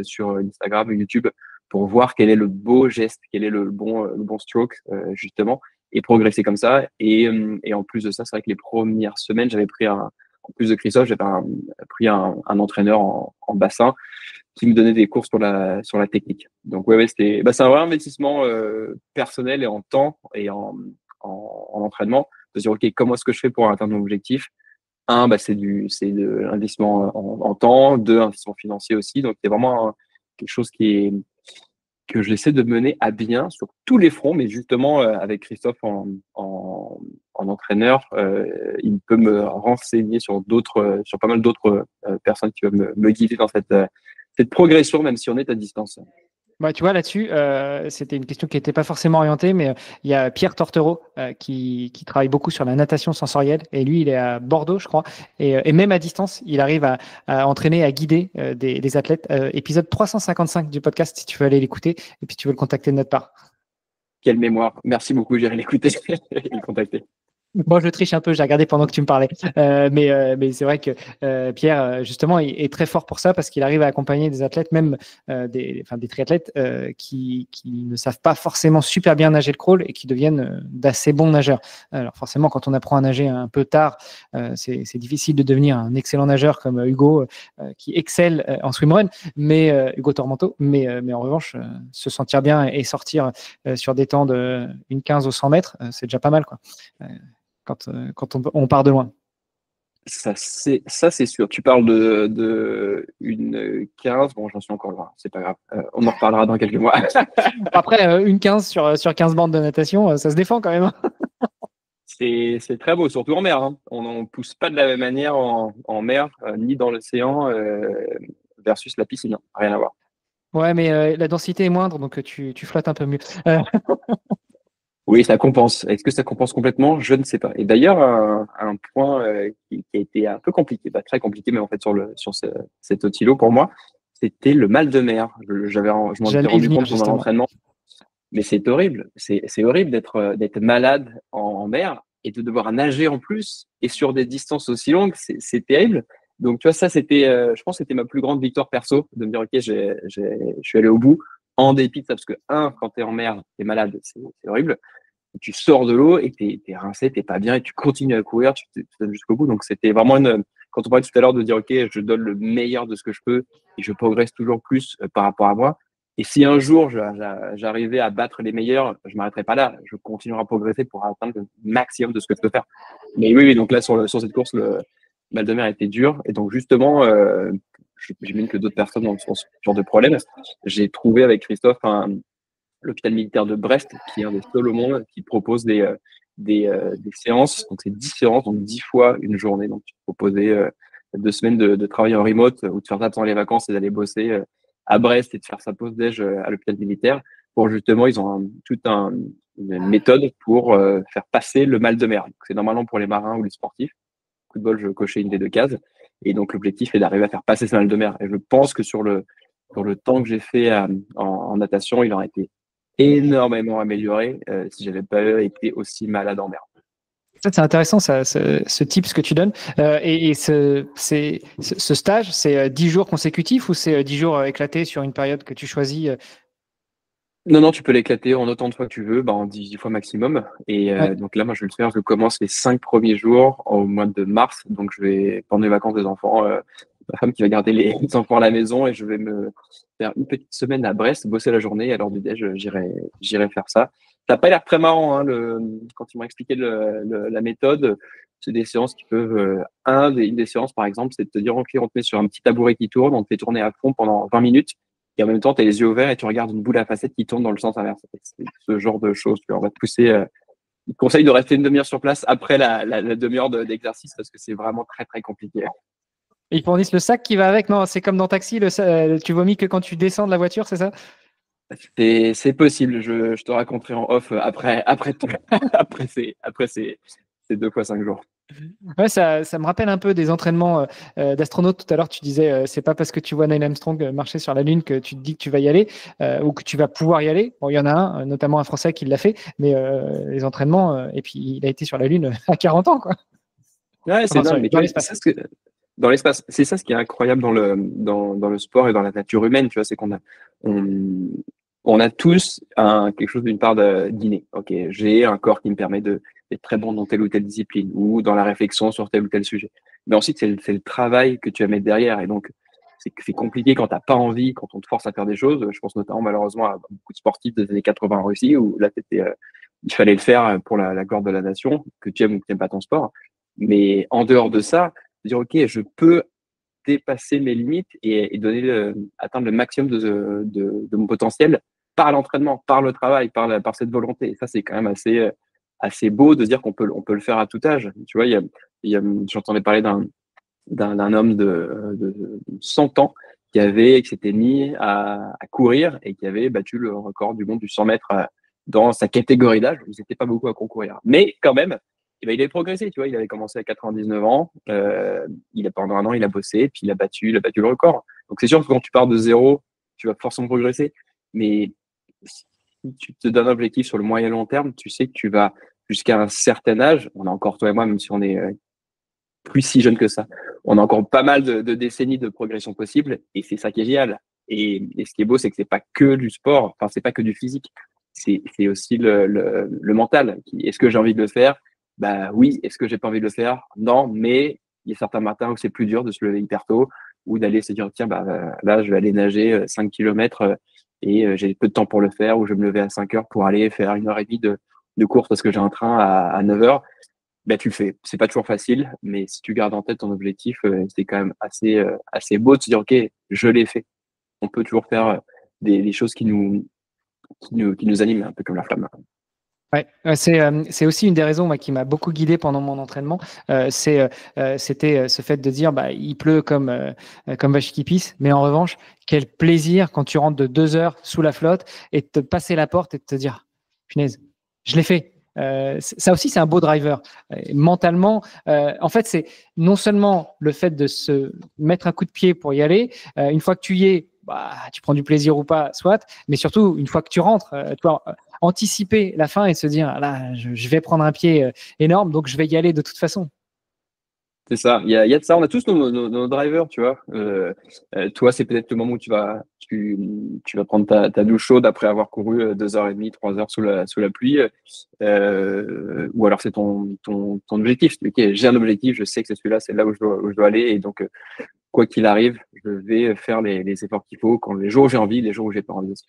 sur Instagram ou YouTube pour voir quel est le beau geste, quel est le bon stroke, justement, et progresser comme ça. Et en plus de ça, c'est vrai que les premières semaines, j'avais pris en plus de Christophe, j'avais pris un entraîneur en bassin qui me donnait des cours sur la technique. Donc ouais, c'est un vrai investissement personnel et en temps et en entraînement de se dire ok, comment est-ce que je fais pour atteindre mon objectif. C'est de l'investissement en temps, deux, investissement financier aussi. Donc c'est vraiment quelque chose que j'essaie de mener à bien sur tous les fronts, mais justement avec Christophe en entraîneur, il peut me renseigner sur pas mal d'autres personnes qui peuvent me guider dans cette progression, même si on est à distance. Bah, tu vois, là-dessus, c'était une question qui n'était pas forcément orientée, mais il y a Pierre Tortereau qui travaille beaucoup sur la natation sensorielle. Et lui, il est à Bordeaux, je crois. Et même à distance, il arrive à entraîner, à guider des athlètes. Épisode 355 du podcast, si tu veux aller l'écouter. Et puis, tu veux le contacter de notre part. Quelle mémoire. Merci beaucoup, j'irai l'écouter et le contacter. Bon, je triche un peu, j'ai regardé pendant que tu me parlais. Mais c'est vrai que Pierre, justement, est très fort pour ça parce qu'il arrive à accompagner des athlètes, même des triathlètes qui ne savent pas forcément super bien nager le crawl et qui deviennent d'assez bons nageurs. Alors forcément, quand on apprend à nager un peu tard, c'est difficile de devenir un excellent nageur comme Hugo qui excelle en swimrun, mais Hugo Tormento. Mais en revanche, se sentir bien et sortir sur des temps de 1,15 au 100 mètres, c'est déjà pas mal, quoi. Quand on part de loin. Ça, c'est sûr. Tu parles de une 15. Bon, j'en suis encore loin. C'est pas grave. On en reparlera dans quelques mois. Après, une 15 sur 15 bandes de natation, ça se défend quand même. C'est très beau, surtout en mer. Hein. On ne pousse pas de la même manière en mer, ni dans l'océan, versus la piscine. Rien à voir. Ouais, mais la densité est moindre, donc tu flottes un peu mieux. Oui, ça compense. Est-ce que ça compense complètement? Je ne sais pas. Et d'ailleurs, un point qui a été un peu compliqué, pas très compliqué, mais en fait sur cet otilo pour moi, c'était le mal de mer. Je m'en étais rendu compte pendant l'entraînement. Mais c'est horrible. C'est horrible d'être malade en mer et de devoir nager en plus et sur des distances aussi longues. C'est terrible. Donc tu vois, ça c'était, je pense, que c'était ma plus grande victoire perso de me dire ok, je suis allé au bout en dépit de ça parce que quand t'es en mer, t'es malade, c'est horrible. Tu sors de l'eau et t'es rincé, t'es pas bien et tu continues à courir, tu donnes jusqu'au bout. Donc c'était vraiment quand on parlait tout à l'heure de dire ok, je donne le meilleur de ce que je peux et je progresse toujours plus par rapport à moi. Et si un jour j'arrivais à battre les meilleurs, je m'arrêterai pas là. Je continuerai à progresser pour atteindre le maximum de ce que je peux faire. Mais oui, donc là sur cette course, le mal de mer a été dur et donc justement, j'imagine que d'autres personnes ont ce genre de problème. J'ai trouvé avec Christophe l'hôpital militaire de Brest, qui est un des seuls au monde qui propose des séances. Donc, c'est 10 séances, donc 10 fois une journée. Donc, tu peux proposer 2 semaines de travail en remote ou de faire ça pendant les vacances et d'aller bosser à Brest et de faire sa pause déj à l'hôpital militaire pour justement, ils ont une méthode pour faire passer le mal de mer. C'est normalement pour les marins ou les sportifs. Coup de bol, je cochais une des 2 cases. Et donc, l'objectif est d'arriver à faire passer ce mal de mer. Et je pense que sur le temps que j'ai fait en natation, il aurait été énormément amélioré si j'avais pas été aussi malade en mer. C'est intéressant ce tips que tu donnes. Et ce stage, c'est 10 jours consécutifs ou c'est 10 jours éclatés sur une période que tu choisis? Non, non, tu peux l'éclater en autant de fois que tu veux, en 10 fois maximum. Et Ouais. donc là, moi, je vais le faire. Je commence les 5 premiers jours au mois de mars. Donc, je vais, pendant les vacances des enfants, ma femme qui va garder les enfants à la maison et je vais me faire une petite semaine à Brest, bosser la journée. Et à l'heure du déj, j'irai faire ça. Ça n'a pas l'air très marrant, hein, quand ils m'ont expliqué la méthode. C'est des séances qui peuvent, une des séances, par exemple, c'est de te dire, OK, on te met sur un petit tabouret qui tourne, on te fait tourner à fond pendant 20 minutes. Et en même temps, tu as les yeux ouverts et tu regardes une boule à facettes qui tourne dans le sens inverse. C'est ce genre de choses. On va te pousser. Il te conseille de rester une demi-heure sur place après la demi-heure d'exercice parce que c'est vraiment très, très compliqué. Et ils fournissent le sac qui va avec, non? C'est comme dans Taxi, tu vomis que quand tu descends de la voiture, c'est ça? C'est possible. Je te raconterai en off après ces 2 fois 5 jours. Ouais, ça me rappelle un peu des entraînements d'astronautes. Tout à l'heure, tu disais, c'est pas parce que tu vois Neil Armstrong marcher sur la Lune que tu te dis que tu vas y aller ou que tu vas pouvoir y aller. Bon, il y en a un, notamment un Français qui l'a fait, mais les entraînements, et puis il a été sur la Lune à 40 ans, quoi. Ouais, c'est Enfin, dingue. Mais tu dans vois, l'espace. dans l'espace, c'est ça ce qui est incroyable dans le sport et dans la nature humaine, tu vois, c'est on, on a tous quelque chose d'une part d'inné. Ok, j'ai un corps qui me permet d'être très bon dans telle ou telle discipline ou dans la réflexion sur tel ou tel sujet. Mais ensuite, c'est le travail que tu vas mettre derrière. Et donc, c'est compliqué quand t'as pas envie, quand on te force à faire des choses. Je pense notamment malheureusement à beaucoup de sportifs des années 80 en Russie où là, il fallait le faire pour la gloire de la nation, que tu aimes ou que tu n'aimes pas ton sport. Mais en dehors de ça, dire, OK, je peux dépasser mes limites et atteindre le maximum de mon potentiel par l'entraînement, par le travail, par cette volonté. Et ça, c'est quand même assez beau de dire qu'on peut le faire à tout âge. Tu vois, j'entendais parler d'un homme de 100 ans qui s'était mis à courir et qui avait battu le record du monde du 100 mètres dans sa catégorie d'âge. Ils n'étaient pas beaucoup à concourir. Mais quand même, il avait progressé. Tu vois, il avait commencé à 99 ans. Pendant un an, il a bossé, puis il a battu le record. Donc c'est sûr que quand tu pars de zéro, tu vas forcément progresser. Mais si tu te donnes un objectif sur le moyen et long terme, tu sais que tu vas jusqu'à un certain âge. On a encore toi et moi, même si on est plus si jeune que ça. On a encore pas mal de décennies de progression possible et c'est ça qui est génial. Et ce qui est beau, c'est que c'est pas que du sport, enfin, c'est pas que du physique, c'est aussi le mental. Est-ce que j'ai envie de le faire? Bah oui. Est-ce que j'ai pas envie de le faire? Non, mais il y a certains matins où c'est plus dur de se lever hyper tôt ou d'aller se dire, tiens, là, je vais aller nager 5 km et j'ai peu de temps pour le faire ou je vais me lever à 5 heures pour aller faire 1 heure et demie de course parce que j'ai un train à 9 heures. Ben, tu le fais. C'est pas toujours facile, mais si tu gardes en tête ton objectif, c'est quand même assez beau de se dire, OK, je l'ai fait. On peut toujours faire des choses qui nous animent, un peu comme la flamme. Ouais, c'est aussi une des raisons moi, qui m'a beaucoup guidé pendant mon entraînement. C'était ce fait de dire il pleut comme vache qui pisse, mais en revanche, quel plaisir quand tu rentres de 2 heures sous la flotte et de te passer la porte et de te dire punaise, je l'ai fait. Ça aussi, c'est un beau driver. Mentalement, en fait, c'est non seulement le fait de se mettre un coup de pied pour y aller, une fois que tu y es, tu prends du plaisir ou pas, soit, mais surtout, une fois que tu rentres, toi, anticiper la fin et se dire là, je vais prendre un pied énorme, donc je vais y aller de toute façon. C'est ça. Il y a de ça. On a tous nos drivers, tu vois. Toi, c'est peut-être le moment où tu vas prendre ta douche chaude après avoir couru 2 heures et demie, 3 heures sous la pluie. Ou alors c'est ton objectif. Ok, j'ai un objectif, je sais que c'est celui-là, c'est là où je dois aller. Et donc, quoi qu'il arrive, je vais faire les efforts qu'il faut les jours où j'ai envie, les jours où j'ai pas envie aussi.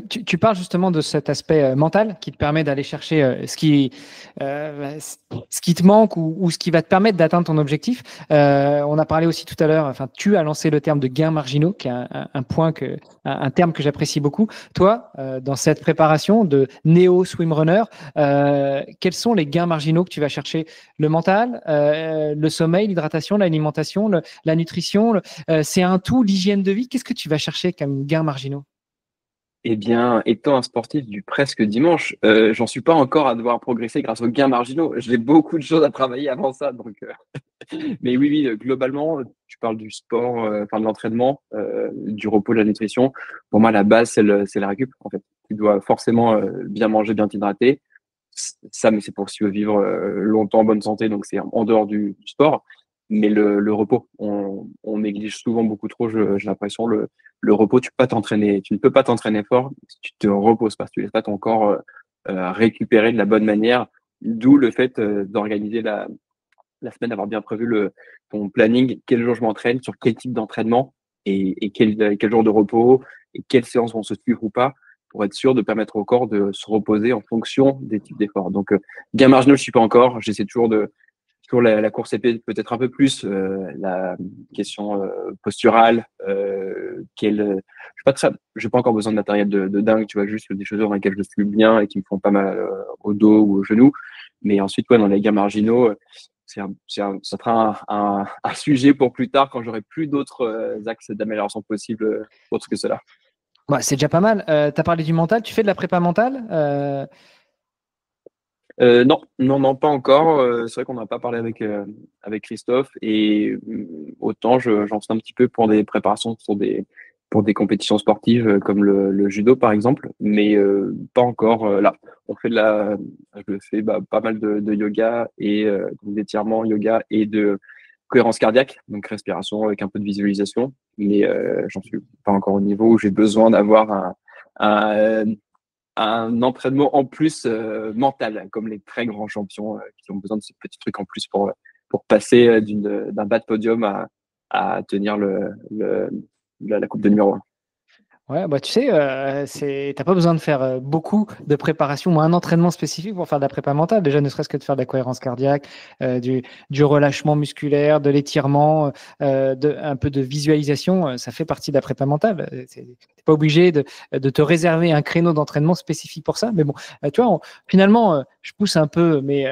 Tu parles justement de cet aspect mental qui te permet d'aller chercher ce qui te manque ou ce qui va te permettre d'atteindre ton objectif. On a parlé aussi tout à l'heure, enfin, tu as lancé le terme de gains marginaux, qui est un terme que j'apprécie beaucoup. Toi, dans cette préparation de néo swimrunner, quels sont les gains marginaux que tu vas chercher? Le mental, le sommeil, l'hydratation, l'alimentation, la nutrition, c'est un tout, l'hygiène de vie. Qu'est-ce que tu vas chercher comme gains marginaux? Eh bien, étant un sportif du presque dimanche, j'en suis pas encore à devoir progresser grâce aux gains marginaux. J'ai beaucoup de choses à travailler avant ça. Donc, mais oui, oui, globalement, tu parles du sport, enfin de l'entraînement, du repos, de la nutrition. Pour moi, la base, c'est la récup. En fait, tu dois forcément bien manger, bien t'hydrater. Ça, mais c'est pour si tu veux vivre longtemps en bonne santé. Donc, c'est en dehors du sport. Mais le repos, on néglige souvent beaucoup trop, j'ai l'impression, le repos, tu ne peux pas t'entraîner fort si tu te reposes pas, si tu laisses pas ton corps récupérer de la bonne manière. D'où le fait d'organiser la semaine, d'avoir bien prévu ton planning, quel jour je m'entraîne, sur quel type d'entraînement et quel jour de repos et quelles séances vont se suivre ou pas pour être sûr de permettre au corps de se reposer en fonction des types d'efforts. Donc, gain marginal, je suis pas encore. J'essaie toujours la course épée, peut-être un peu plus, la question posturale, j'ai pas encore besoin de matériel de dingue, tu vois, juste des chaussures dans lesquelles je suis bien et qui me font pas mal au dos ou au genou. Mais ensuite, ouais, dans les gains marginaux, ça sera un sujet pour plus tard quand j'aurai plus d'autres axes d'amélioration possibles autres que cela. Bah, c'est déjà pas mal. Tu as parlé du mental. Tu fais de la prépa mentale Non, non, non, pas encore. C'est vrai qu'on n'a pas parlé avec Christophe et autant j'en sais un petit peu pour des préparations pour des compétitions sportives comme le judo par exemple, mais pas encore là. Je fais pas mal de yoga et d'étirement yoga et de cohérence cardiaque, donc respiration avec un peu de visualisation, mais j'en suis pas encore au niveau où j'ai besoin d'avoir un entraînement en plus mental, comme les très grands champions qui ont besoin de ce petit truc en plus pour passer d'un bas de podium à tenir la coupe de numéro 1. Ouais, bah tu sais, t'as pas besoin de faire beaucoup de préparation ou un entraînement spécifique pour faire de la prépa mentale. Déjà, ne serait-ce que de faire de la cohérence cardiaque, du relâchement musculaire, de l'étirement, un peu de visualisation, ça fait partie de la prépa mentale. T'es pas obligé de te réserver un créneau d'entraînement spécifique pour ça. Mais bon, tu vois, finalement, je pousse un peu, mais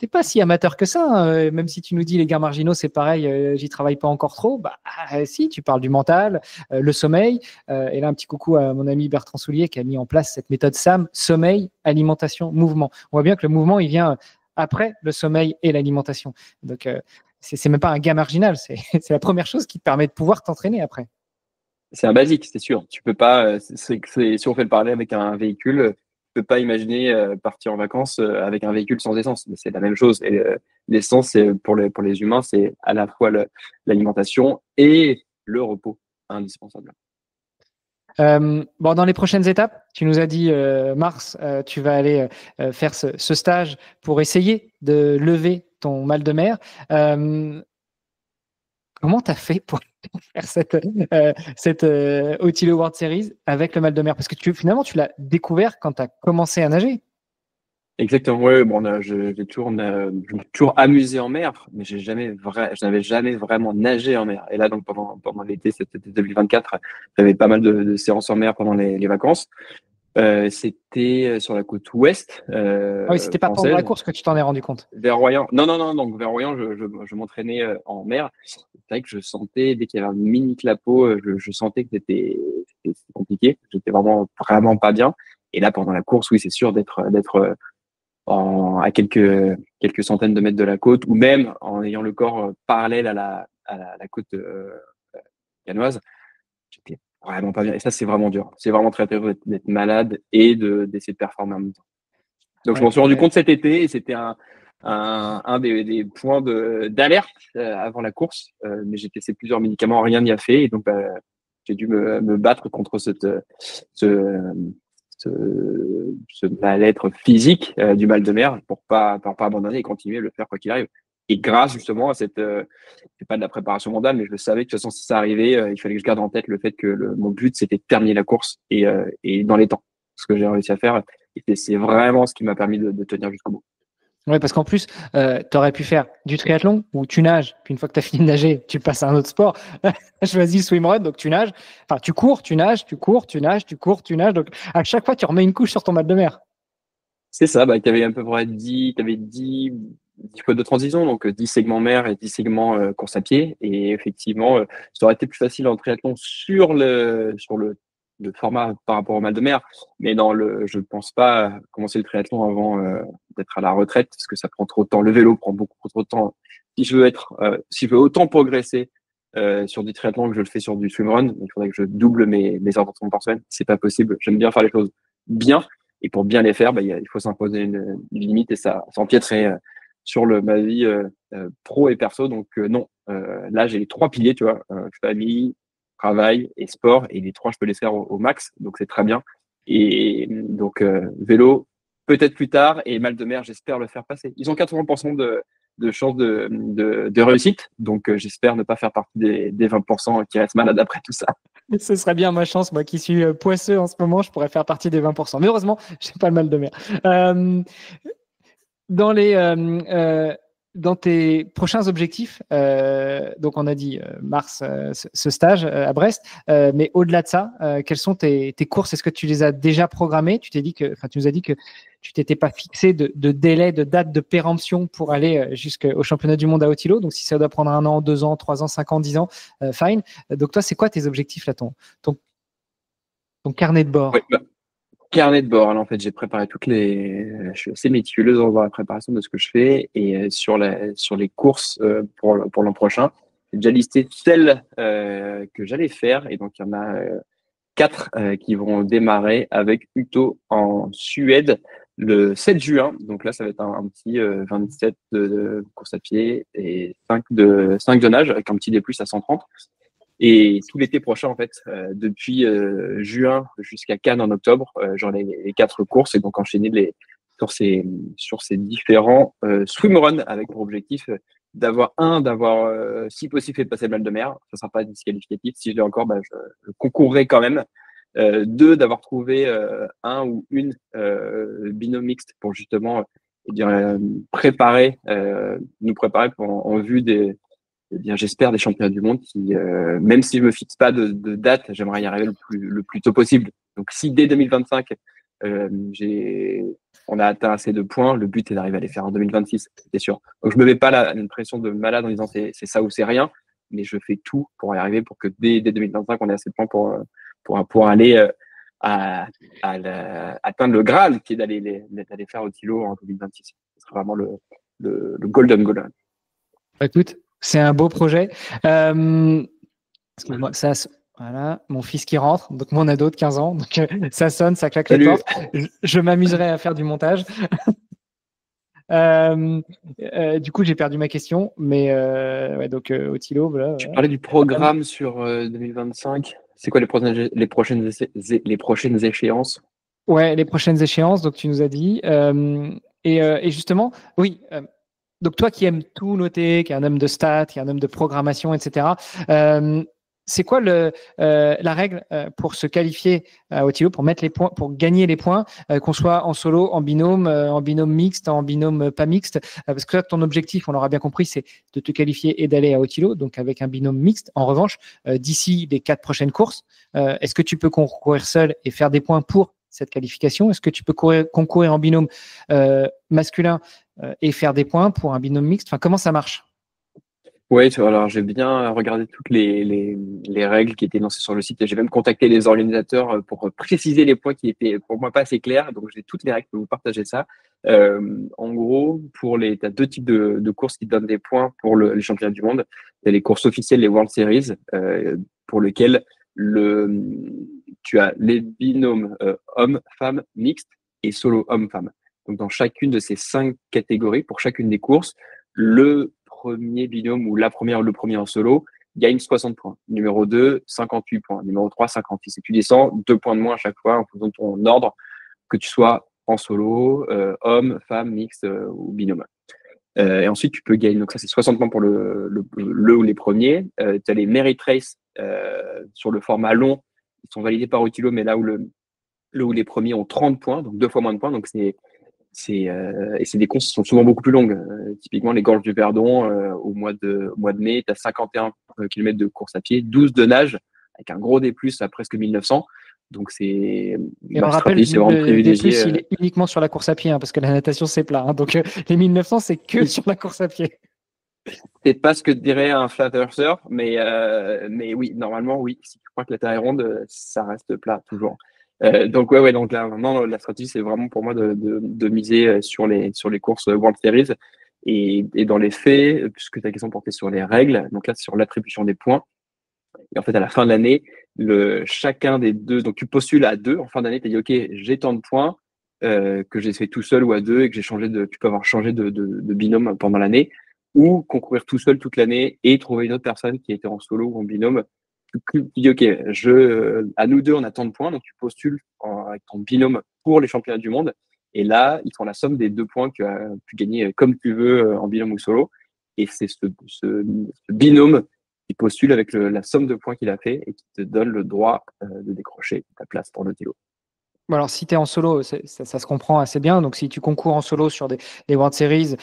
t'es pas si amateur que ça. Hein. Même si tu nous dis les gains marginaux, c'est pareil, j'y travaille pas encore trop. Bah si, tu parles du mental, le sommeil. Et là, un petit coucou à mon ami Bertrand Soulier qui a mis en place cette méthode SAM, sommeil, alimentation, mouvement. On voit bien que le mouvement, il vient après le sommeil et l'alimentation. Donc, c'est même pas un gain marginal, c'est la première chose qui te permet de pouvoir t'entraîner après. C'est un basique, c'est sûr. Tu peux pas, si on fait le parallèle avec un véhicule, tu peux pas imaginer partir en vacances avec un véhicule sans essence. Mais c'est la même chose. Et l'essence, pour les humains, c'est à la fois l'alimentation et le repos indispensable. Bon, dans les prochaines étapes, tu nous as dit mars, tu vas aller faire ce stage pour essayer de lever ton mal de mer. Comment tu as fait pour faire cette Otilo World Series avec le mal de mer? Parce que finalement, tu l'as découvert quand tu as commencé à nager. Exactement, ouais, bon, je me suis toujours amusé en mer, mais je n'avais jamais vraiment nagé en mer. Et là, donc, pendant l'été, cet été 2024, j'avais pas mal de séances en mer pendant les vacances. C'était sur la côte ouest Ah oui, c'était pas pendant française, la course que tu t'en es rendu compte. vers Royan. Non, non, non, donc vers Royan, je m'entraînais en mer. C'est vrai que je sentais, dès qu'il y avait un mini clapot, je sentais que c'était compliqué. J'étais vraiment, vraiment pas bien. Et là, pendant la course, oui, c'est sûr d'être à quelques centaines de mètres de la côte, ou même en ayant le corps parallèle à la côte canoise, j'étais vraiment pas bien. Et ça, c'est vraiment dur. C'est vraiment très dur d'être malade et d'essayer de performer en même temps. Donc, je m'en suis rendu compte cet été et c'était un des points d'alerte avant la course. Mais j'ai testé plusieurs médicaments, rien n'y a fait. Et donc, j'ai dû me battre contre ce mal-être physique du mal de mer pour pas abandonner et continuer à le faire quoi qu'il arrive. Et grâce justement à c'est pas de la préparation mentale, mais je le savais que de toute façon si ça arrivait, il fallait que je garde en tête le fait que mon but c'était de terminer la course et dans les temps, ce que j'ai réussi à faire. Et c'est vraiment ce qui m'a permis de tenir jusqu'au bout. Oui, parce qu'en plus, tu aurais pu faire du triathlon où tu nages, puis une fois que tu as fini de nager, tu passes à un autre sport. Choisis le swimrun, donc tu nages, enfin tu cours, tu nages, tu cours, tu nages, tu cours, tu nages. Donc à chaque fois, tu remets une couche sur ton mal de mer. C'est ça, tu avais à peu près 10 fois de transition, donc 10 segments mer et 10 segments course à pied. Et effectivement, ça aurait été plus facile en triathlon sur le format par rapport au mal de mer. Mais je ne pense pas commencer le triathlon avant d'être à la retraite, parce que ça prend trop de temps. Le vélo prend beaucoup trop de temps. Si je veux autant progresser sur du triathlon que je le fais sur du swimrun, il faudrait que je double mes heures d'entraînement par semaine. C'est pas possible. J'aime bien faire les choses bien. Et pour bien les faire, il faut s'imposer une limite et ça empiéterait sur ma vie pro et perso. Donc non, là j'ai les 3 piliers, tu vois, famille, travail et sport. Et les trois, je peux les faire au max. Donc, c'est très bien. Et donc, vélo, peut-être plus tard. Et mal de mer, j'espère le faire passer. Ils ont 80% de chances de réussite. Donc, j'espère ne pas faire partie des 20% qui restent malades après tout ça. Ce serait bien ma chance, moi qui suis poisseux en ce moment, je pourrais faire partie des 20%. Mais heureusement, j'ai pas le mal de mer. Dans les dans tes prochains objectifs, donc on a dit mars, ce stage à Brest, mais au-delà de ça, quelles sont tes courses? Est-ce que tu les as déjà programmées? Tu nous as dit que tu t'étais pas fixé de délai, de date de péremption pour aller jusqu'au championnat du monde à Haut-Îlot. Donc si ça doit prendre 1 an, 2 ans, 3 ans, 5 ans, 10 ans, fine. Donc toi, c'est quoi tes objectifs là, ton carnet de bord? Oui, carnet de bord. Alors, en fait, j'ai préparé je suis assez méticuleux dans la préparation de ce que je fais et sur les courses pour l'an prochain. J'ai déjà listé celles que j'allais faire et donc il y en a 4 qui vont démarrer avec Uto en Suède le 7 juin. Donc là, ça va être un petit 27 de course à pied et 5 de nage avec un petit D+ à 130. Et tout l'été prochain, en fait, depuis juin jusqu'à Cannes en octobre, j'en ai les 4 courses et donc enchaîner sur ces différents swimruns avec pour objectif d'avoir si possible fait passer le mal de mer. Ça sera pas disqualificatif. Si je l'ai encore, je concourrai quand même. 2, d'avoir trouvé un ou une binôme mixte pour justement nous préparer en vue j'espère des championnats du monde qui, même si je me fixe pas de date, j'aimerais y arriver le plus tôt possible. Donc, si dès 2025, on a atteint assez de points, le but est d'arriver à les faire en 2026, c'est sûr. Donc, je me mets pas une pression de malade en disant c'est ça ou c'est rien, mais je fais tout pour y arriver pour que dès 2025, on ait assez de points pour aller atteindre le Graal, qui est d'aller faire au Haut-Îlot en 2026. Ce sera vraiment le golden goal. Écoute, c'est un beau projet. Excuse-moi, voilà, mon fils qui rentre, donc mon ado de 15 ans. Donc ça sonne, ça claque les portes. Je m'amuserai à faire du montage. Du coup, j'ai perdu ma question, mais donc Haut-Îlot, voilà. Tu parlais du programme sur 2025. C'est quoi les prochaines échéances? Ouais, les prochaines échéances. Donc tu nous as dit. Et justement, oui. Donc toi qui aimes tout noter, qui est un homme de stats, qui est un homme de programmation, etc. C'est quoi la règle pour se qualifier à Haut-Îlot, pour mettre les points, pour gagner les points, qu'on soit en solo, en binôme mixte, en binôme pas mixte, parce que là, ton objectif, on l'aura bien compris, c'est de te qualifier et d'aller à Haut-Îlot, donc avec un binôme mixte. En revanche, d'ici les 4 prochaines courses, est-ce que tu peux concourir seul et faire des points pour cette qualification? Est-ce que tu peux concourir en binôme masculin et faire des points pour un binôme mixte? Enfin, comment ça marche? Oui, alors j'ai bien regardé toutes les règles qui étaient lancées sur le site et j'ai même contacté les organisateurs pour préciser les points qui étaient pour moi pas assez clairs. Donc j'ai toutes les règles, je peux vous partager ça. En gros, tu as 2 types de courses qui donnent des points pour les championnats du monde. Il y a les courses officielles, les World Series, pour lesquelles tu as les binômes hommes-femmes mixtes et solo hommes-femmes. Donc dans chacune de ces 5 catégories, pour chacune des courses, le premier binôme ou le premier en solo gagne 60 points. Numéro 2, 58 points. Numéro 3, 56. Et tu descends 2 points de moins à chaque fois en fonction de ton ordre, que tu sois en solo, homme, femme, mixte ou binôme. Et ensuite, tu peux gagner. Donc ça, c'est 60 points pour le ou les premiers. Tu as les Merit Race sur le format long. Ils sont validés par Haut-Îlot, mais là où où les premiers ont 30 points, donc 2 fois moins de points. Donc et c'est des courses qui sont souvent beaucoup plus longues. Typiquement, les Gorges du Verdon, au mois de mai, tu as 51 km de course à pied, 12 de nage, avec un gros D+, à presque 1900. Donc, Et on rappelle, le D+, il est uniquement sur la course à pied, parce que la natation, c'est plat. Donc, les 1900, c'est que sur la course à pied. C'est pas ce que dirait un flat earther, mais oui, normalement, oui. Si tu crois que la Terre est ronde, ça reste plat, toujours. Donc ouais, donc là maintenant la stratégie c'est vraiment pour moi de miser sur les courses World Series et dans les faits, puisque ta question portait sur les règles, donc là sur l'attribution des points. Et en fait à la fin de l'année, chacun des deux, donc tu postules à 2 en fin d'année, tu as dit ok j'ai tant de points que j'ai fait tout seul ou à 2 et que tu peux avoir changé de binôme pendant l'année ou concourir tout seul toute l'année et trouver une autre personne qui était en solo ou en binôme tu dis, OK, à nous deux, on a tant de points, donc tu postules avec ton binôme pour les championnats du monde. Et là, ils font la somme des 2 points que tu as pu gagner comme tu veux en binôme ou solo. Et c'est ce binôme qui postule avec la somme de points qu'il a fait et qui te donne le droit de décrocher ta place pour le Tilo. Bon, alors, si tu es en solo, ça se comprend assez bien. Donc, si tu concours en solo sur des World Series,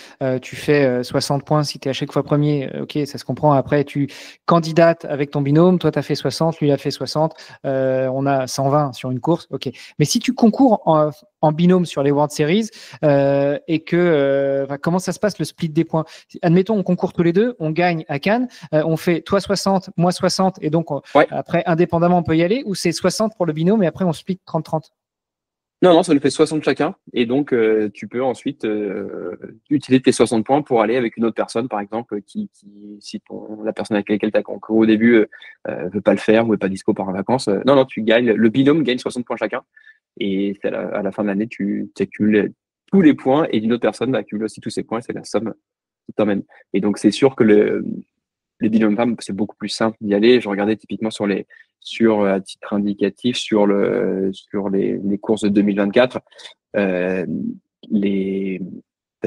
tu fais 60 points si tu es à chaque fois premier. OK, ça se comprend. Après, tu candidates avec ton binôme. Toi, tu as fait 60, lui a fait 60. On a 120 sur une course. OK. Mais si tu concours en binôme sur les World Series et que comment ça se passe le split des points? Admettons, on concourt tous les deux, on gagne à Cannes, on fait toi 60, moi 60, et donc après, indépendamment, on peut y aller, ou c'est 60 pour le binôme et après, on split 30-30? Non, ça nous fait 60 chacun. Et donc, tu peux ensuite utiliser tes 60 points pour aller avec une autre personne, par exemple, si la personne avec laquelle tu as concouru au début veut pas le faire ou est pas dispo par vacances. Non, tu gagnes. Le binôme gagne 60 points chacun. Et à la fin de l'année, tu accumules tous les points et une autre personne va accumuler aussi tous ses points. C'est la somme qui t'emmène. Et donc, c'est sûr que les binômes femmes, c'est beaucoup plus simple d'y aller. Je regardais typiquement à titre indicatif sur les courses de 2024. T'as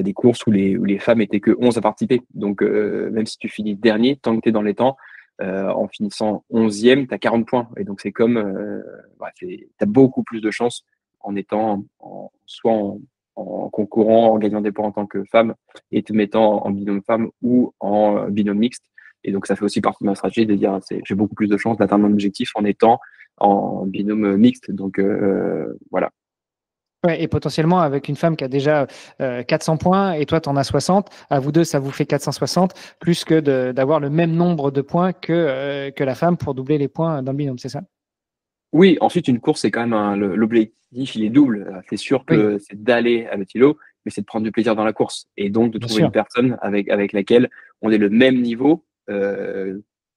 des courses où les femmes étaient que 11 à participer. Donc, même si tu finis dernier, tant que tu es dans les temps, en finissant 11e, tu as 40 points. Et donc, c'est comme, tu as beaucoup plus de chances en étant soit en concourant, en gagnant des points en tant que femme et te mettant en binôme femme ou en binôme mixte. Et donc, ça fait aussi partie de ma stratégie de dire j'ai beaucoup plus de chances d'atteindre mon objectif en étant en binôme mixte. Donc, voilà. Ouais, et potentiellement avec une femme qui a déjà 400 points et toi, tu en as 60. À vous deux, ça vous fait 460, plus que d'avoir le même nombre de points que la femme pour doubler les points dans le binôme, c'est ça? Oui, ensuite, une course, c'est quand même l'objectif, il est double. C'est sûr que c'est d'aller à l'Utilo, mais c'est de prendre du plaisir dans la course. Et donc, de trouver une personne avec laquelle on est le même niveau.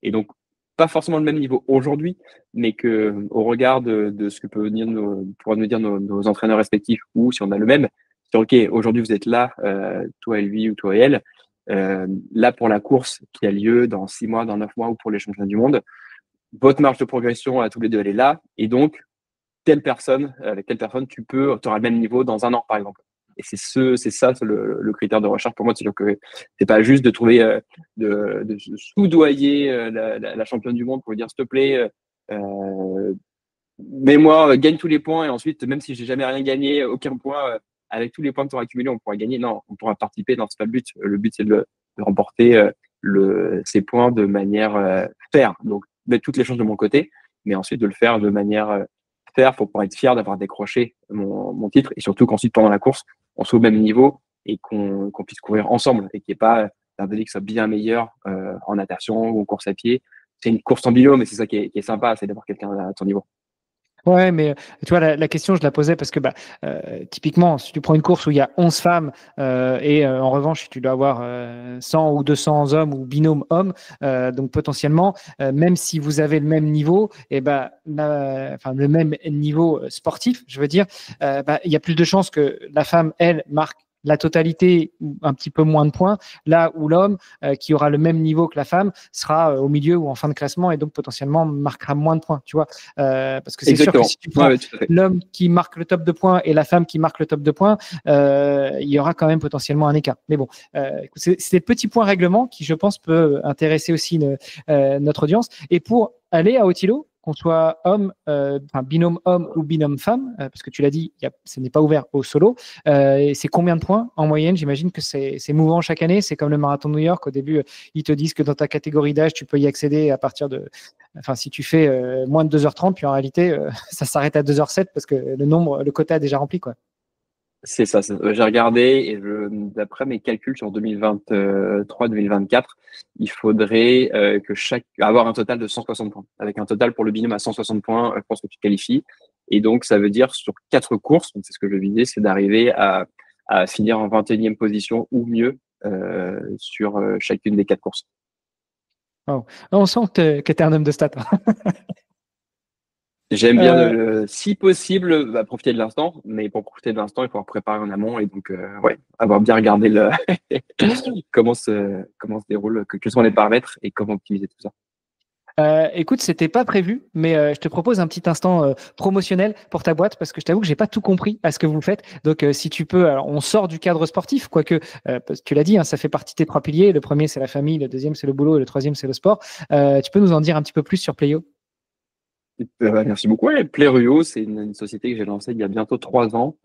Et donc, pas forcément le même niveau aujourd'hui, mais que au regard de ce que pourraient nous dire nos entraîneurs respectifs, ou si on a le même, c'est OK, aujourd'hui, vous êtes là, toi et lui ou toi et elle, là pour la course qui a lieu dans 6 mois, dans 9 mois ou pour les championnats du monde. Votre marge de progression à tous les deux, elle est là. Et donc, avec telle personne, tu auras le même niveau dans un an, par exemple. Et c'est ça le critère de recherche pour moi. C'est-à-dire que c'est pas juste de trouver, de soudoyer la championne du monde pour lui dire, s'il te plaît, mais gagne tous les points. Et ensuite, même si j'ai jamais rien gagné, aucun point, avec tous les points que tu auras accumulés, on pourra gagner. Non, on pourra participer. Non, c'est pas le but. Le but, c'est de remporter ces points de manière fair. Donc, mettre toutes les chances de mon côté, mais ensuite de le faire de manière fair pour pouvoir être fier d'avoir décroché mon titre et surtout qu'ensuite, pendant la course, on soit au même niveau et qu'on puisse courir ensemble et qu'il n'y ait pas un qui soit bien meilleur en natation ou en course à pied. C'est une course en binôme, mais c'est ça qui est sympa, c'est d'avoir quelqu'un à ton niveau. Ouais, mais tu vois, la question, je la posais parce que typiquement, si tu prends une course où il y a 11 femmes et en revanche, tu dois avoir 100 ou 200 hommes ou binôme hommes, donc potentiellement, même si vous avez le même niveau, et le même niveau sportif, je veux dire, il y a plus de chances que la femme, elle, marque la totalité ou un petit peu moins de points, là où l'homme qui aura le même niveau que la femme sera au milieu ou en fin de classement et donc potentiellement marquera moins de points, tu vois. Parce que c'est sûr que si tu prends l'homme qui marque le top de points et la femme qui marque le top de points, il y aura quand même potentiellement un écart. Mais bon, c'est des petits points règlements qui, je pense, peut intéresser aussi notre audience. Et pour aller à Otilo, qu'on soit binôme homme ou binôme femme, parce que tu l'as dit, ce n'est pas ouvert au solo. C'est combien de points en moyenne? J'imagine que c'est mouvant chaque année. C'est comme le marathon de New York. Au début, ils te disent que dans ta catégorie d'âge, tu peux y accéder à partir de. Enfin, si tu fais moins de 2h30, puis en réalité, ça s'arrête à 2h07 parce que le quota est déjà rempli, quoi. C'est ça. J'ai regardé et d'après mes calculs sur 2023-2024, il faudrait avoir un total de 160 points. Avec un total pour le binôme à 160 points, je pense que tu te qualifies. Et donc, ça veut dire sur 4 courses, donc c'est ce que je visais, c'est d'arriver à finir en 21e position ou mieux sur chacune des 4 courses. Oh. On sent que tu es un homme de stats. J'aime bien, si possible, profiter de l'instant, mais pour profiter de l'instant, il faut préparer en amont et donc, avoir bien regardé comment se déroule, quels sont les paramètres et comment optimiser tout ça. Écoute, c'était pas prévu, mais je te propose un petit instant promotionnel pour ta boîte parce que je t'avoue que j'ai pas tout compris à ce que vous faites. Donc, si tu peux, alors on sort du cadre sportif, quoique parce que tu l'as dit, hein, ça fait partie de tes 3 piliers. Le premier, c'est la famille, le deuxième, c'est le boulot, et le troisième, c'est le sport. Tu peux nous en dire un petit peu plus sur Playo? Merci beaucoup. Ouais, Playruyo, c'est une société que j'ai lancée il y a bientôt 3 ans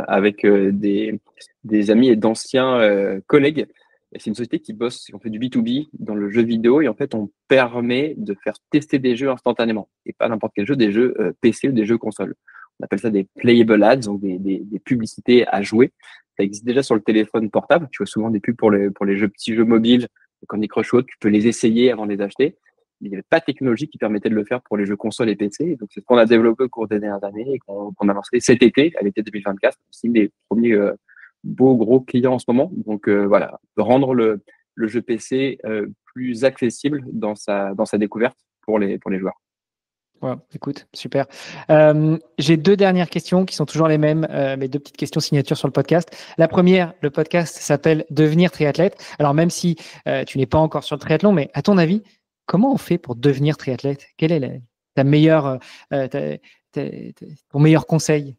avec des amis et d'anciens collègues. Et c'est une société qui bosse, on fait du B2B dans le jeu vidéo et en fait, on permet de faire tester des jeux instantanément. Et pas n'importe quel jeu, des jeux PC ou des jeux console. On appelle ça des playable ads, donc des publicités à jouer. Ça existe déjà sur le téléphone portable. Tu vois souvent des pubs pour les jeux, petits jeux mobiles, Candy Crush ou autre. Tu peux les essayer avant de les acheter. Il n'y avait pas de technologie qui permettait de le faire pour les jeux consoles et PC. Et donc, c'est ce qu'on a développé au cours des dernières années et qu'on a lancé cet été, à l'été 2024. C'est une des premiers beaux gros clients en ce moment. Donc, voilà, rendre le jeu PC plus accessible dans sa découverte pour les joueurs. Ouais, écoute, super. J'ai 2 dernières questions qui sont toujours les mêmes, mes 2 petites questions signature sur le podcast. La première, le podcast s'appelle Devenir triathlète. Alors, même si tu n'es pas encore sur le triathlon, mais à ton avis, comment on fait pour devenir triathlète? Quel est ta meilleure, ton meilleur conseil?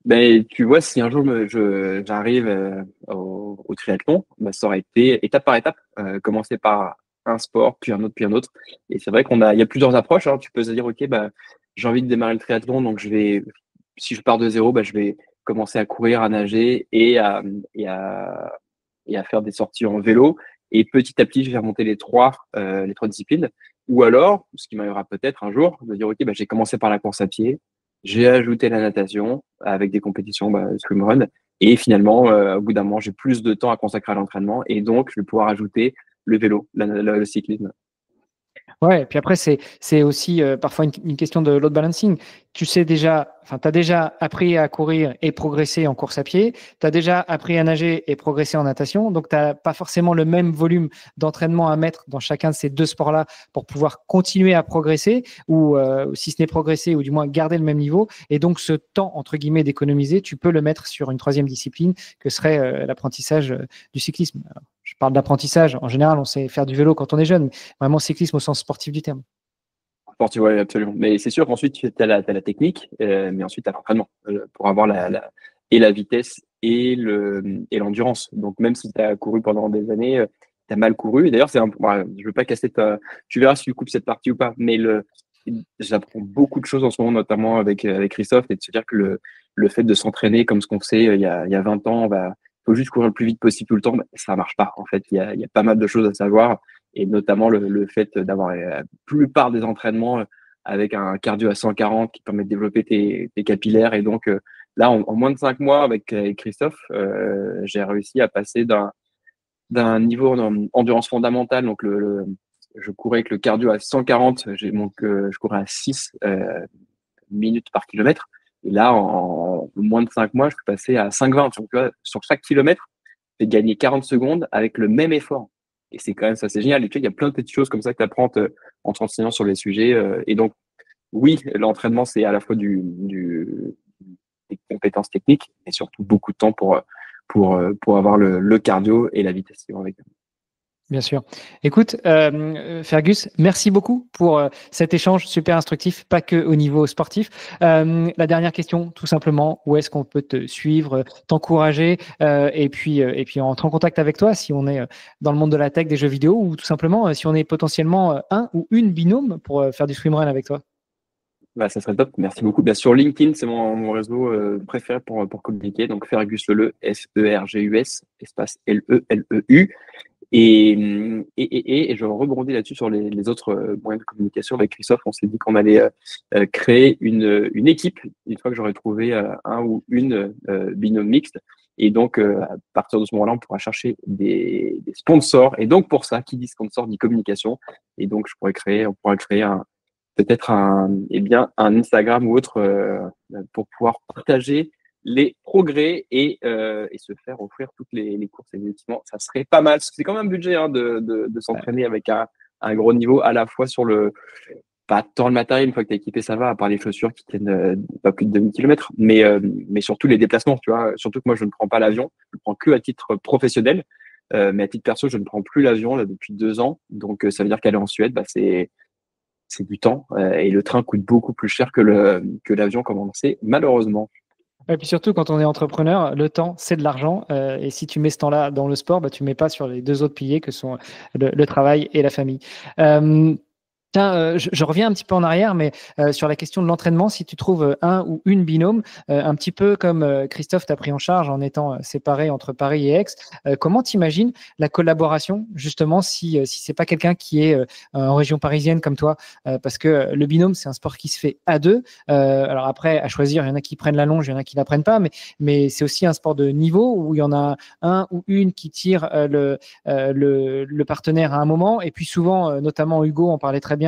Ben, tu vois, si un jour j'arrive au triathlon, ben, ça aurait été étape par étape, commencer par un sport, puis un autre, puis un autre. Et c'est vrai il y a plusieurs approches. Hein. Tu peux se dire, OK, ben, j'ai envie de démarrer le triathlon, donc si je pars de zéro, ben, je vais commencer à courir, à nager et à faire des sorties en vélo. Et petit à petit, je vais remonter les trois disciplines. Ou alors, ce qui m'arrivera peut-être un jour, de dire, OK, ben, j'ai commencé par la course à pied, j'ai ajouté la natation avec des compétitions swimrun. Et finalement, au bout d'un moment, j'ai plus de temps à consacrer à l'entraînement. Et donc, je vais pouvoir ajouter le vélo, le cyclisme. Ouais, et puis après, c'est aussi parfois une question de load balancing. Tu sais déjà, enfin, tu as déjà appris à courir et progresser en course à pied. Tu as déjà appris à nager et progresser en natation. Donc, tu n'as pas forcément le même volume d'entraînement à mettre dans chacun de ces 2 sports-là pour pouvoir continuer à progresser ou si ce n'est progresser ou du moins garder le même niveau. Et donc, ce temps, entre guillemets, d'économiser, tu peux le mettre sur une troisième discipline que serait l'apprentissage du cyclisme. Alors, je parle d'apprentissage. En général, on sait faire du vélo quand on est jeune, mais vraiment cyclisme au sens sportif du terme. Sportif, ouais, absolument. Mais c'est sûr qu'ensuite, tu as la technique, mais ensuite, tu as l'entraînement pour avoir la vitesse et l'endurance. Donc, même si tu as couru pendant des années, tu as mal couru. Et d'ailleurs, je ne veux pas casser tu verras si tu coupes cette partie ou pas. Mais j'apprends beaucoup de choses en ce moment, notamment avec Christophe, et de se dire que le fait de s'entraîner comme ce qu'on sait il y a 20 ans, faut juste courir le plus vite possible tout le temps, ça marche pas. En fait, il y a pas mal de choses à savoir, et notamment le fait d'avoir la plupart des entraînements avec un cardio à 140 qui permet de développer tes capillaires. Et donc là, en moins de 5 mois avec Christophe, j'ai réussi à passer d'un niveau d'endurance fondamentale. Donc je courais avec le cardio à 140, je courais à 6 minutes par kilomètre. Et là, en moins de 5 mois, je suis passé à 5,20. Donc, tu vois, sur chaque kilomètre, j'ai gagné 40 secondes avec le même effort. Et c'est quand même ça, c'est génial. Et tu vois, il y a plein de petites choses comme ça que tu apprends en te renseignant sur les sujets. Et donc, oui, l'entraînement, c'est à la fois des compétences techniques, mais surtout beaucoup de temps pour avoir le cardio et la vitesse qui vont avec. Bien sûr. Écoute, Fergus, merci beaucoup pour cet échange super instructif, pas que au niveau sportif. La dernière question, tout simplement, où est-ce qu'on peut te suivre, t'encourager et puis entrer en contact avec toi si on est dans le monde de la tech, des jeux vidéo, ou tout simplement si on est potentiellement un ou une binôme pour faire du swimrun avec toi? Ça serait top. Merci beaucoup. Sur LinkedIn, c'est mon réseau préféré pour communiquer. Donc, Fergus Leleu, Fergus, espace Leleu. Et je rebondis là-dessus sur les autres moyens de communication avec Christophe. On s'est dit qu'on allait créer une équipe une fois que j'aurais trouvé un ou une binôme mixte. Et donc, à partir de ce moment-là, on pourra chercher des sponsors. Et donc, pour ça, qui dit sponsor dit communication. Et donc, on pourrait créer peut-être un Instagram ou autre pour pouvoir partager les progrès et se faire offrir toutes les courses. Effectivement, ça serait pas mal. C'est quand même un budget de s'entraîner avec un gros niveau, à la fois sur pas tant le matériel, une fois que tu es équipé, ça va, à part les chaussures qui tiennent pas plus de 2000 km, mais surtout les déplacements, tu vois. Surtout que moi, je ne prends pas l'avion, je le prends que à titre professionnel. Mais à titre perso, je ne prends plus l'avion là depuis 2 ans. Donc, ça veut dire qu'aller en Suède, c'est du temps. Et le train coûte beaucoup plus cher que l'avion, comme on le sait, malheureusement. Et puis surtout, quand on est entrepreneur, le temps, c'est de l'argent. Et si tu mets ce temps-là dans le sport, tu ne mets pas sur les deux autres piliers que sont le travail et la famille. Tiens, je reviens un petit peu en arrière, mais sur la question de l'entraînement, si tu trouves un ou une binôme, un petit peu comme Christophe t'a pris en charge en étant séparé entre Paris et Aix, comment t'imagines la collaboration, justement, si c'est pas quelqu'un qui est en région parisienne comme toi, parce que le binôme, c'est un sport qui se fait à deux. Alors après, à choisir, il y en a qui prennent la longe, il y en a qui la prennent pas, mais c'est aussi un sport de niveau où il y en a un ou une qui tire le partenaire à un moment, et puis souvent, notamment Hugo en parlait très bien,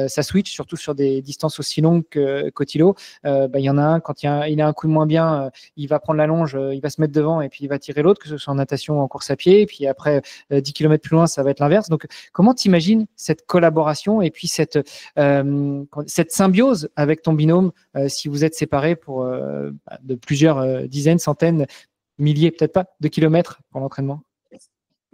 ça switch, surtout sur des distances aussi longues que Cotilo. Il y en a un, quand il a un coup de moins bien, il va prendre la longe, il va se mettre devant et puis il va tirer l'autre, que ce soit en natation ou en course à pied. Et puis après, 10 km plus loin, ça va être l'inverse. Donc, comment t'imagines cette collaboration et puis cette symbiose avec ton binôme si vous êtes séparés pour de plusieurs dizaines, centaines, milliers, peut-être pas, de kilomètres pour l'entraînement?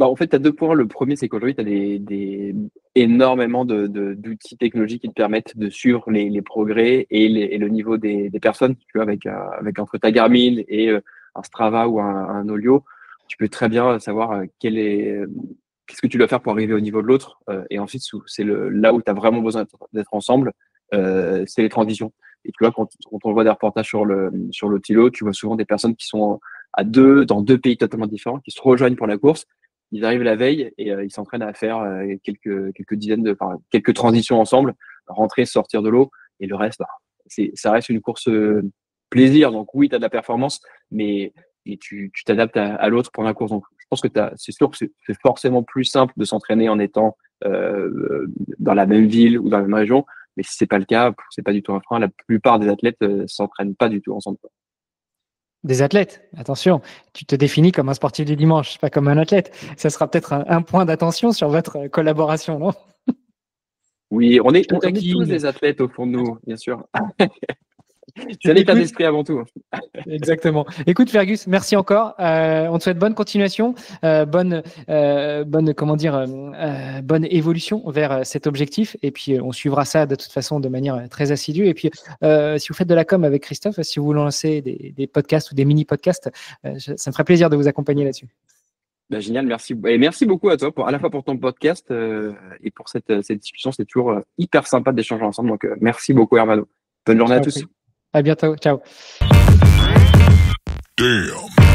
En fait, tu as 2 points. Le premier, c'est qu'aujourd'hui, tu as énormément d'outils technologiques qui te permettent de suivre les progrès et le niveau des personnes. Tu vois, avec entre ta Garmin et un Strava ou un Olio, tu peux très bien savoir qu'est-ce que tu dois faire pour arriver au niveau de l'autre. Et ensuite, c'est là où tu as vraiment besoin d'être ensemble, c'est les transitions. Et tu vois, quand on voit des reportages sur le Tilo, tu vois souvent des personnes qui sont dans 2 pays totalement différents, qui se rejoignent pour la course. Ils arrivent la veille et ils s'entraînent à faire quelques transitions ensemble, rentrer, sortir de l'eau, et le reste, ça reste une course plaisir. Donc oui, tu as de la performance, mais tu t'adaptes à l'autre pendant la course. Donc je pense que c'est sûr que c'est forcément plus simple de s'entraîner en étant dans la même ville ou dans la même région, mais si c'est pas le cas, c'est pas du tout un frein. La plupart des athlètes s'entraînent pas du tout ensemble. Des athlètes, attention, tu te définis comme un sportif du dimanche, pas comme un athlète. Ça sera peut-être un point d'attention sur votre collaboration, non? Oui, on est tous des athlètes au fond de nous, bien sûr. C'est l'état d'esprit avant tout. Exactement. Écoute, Fergus, merci encore. On te souhaite bonne continuation, bonne évolution vers cet objectif. Et puis, on suivra ça de toute façon de manière très assidue. Et puis, si vous faites de la com avec Christophe, si vous lancez des podcasts ou des mini-podcasts, ça me ferait plaisir de vous accompagner là-dessus. Génial, merci. Et merci beaucoup à toi, à la fois pour ton podcast et pour cette discussion. C'est toujours hyper sympa d'échanger ensemble. Donc, merci beaucoup, Hermano. Bonne journée à tous. À bientôt. Ciao. Damn.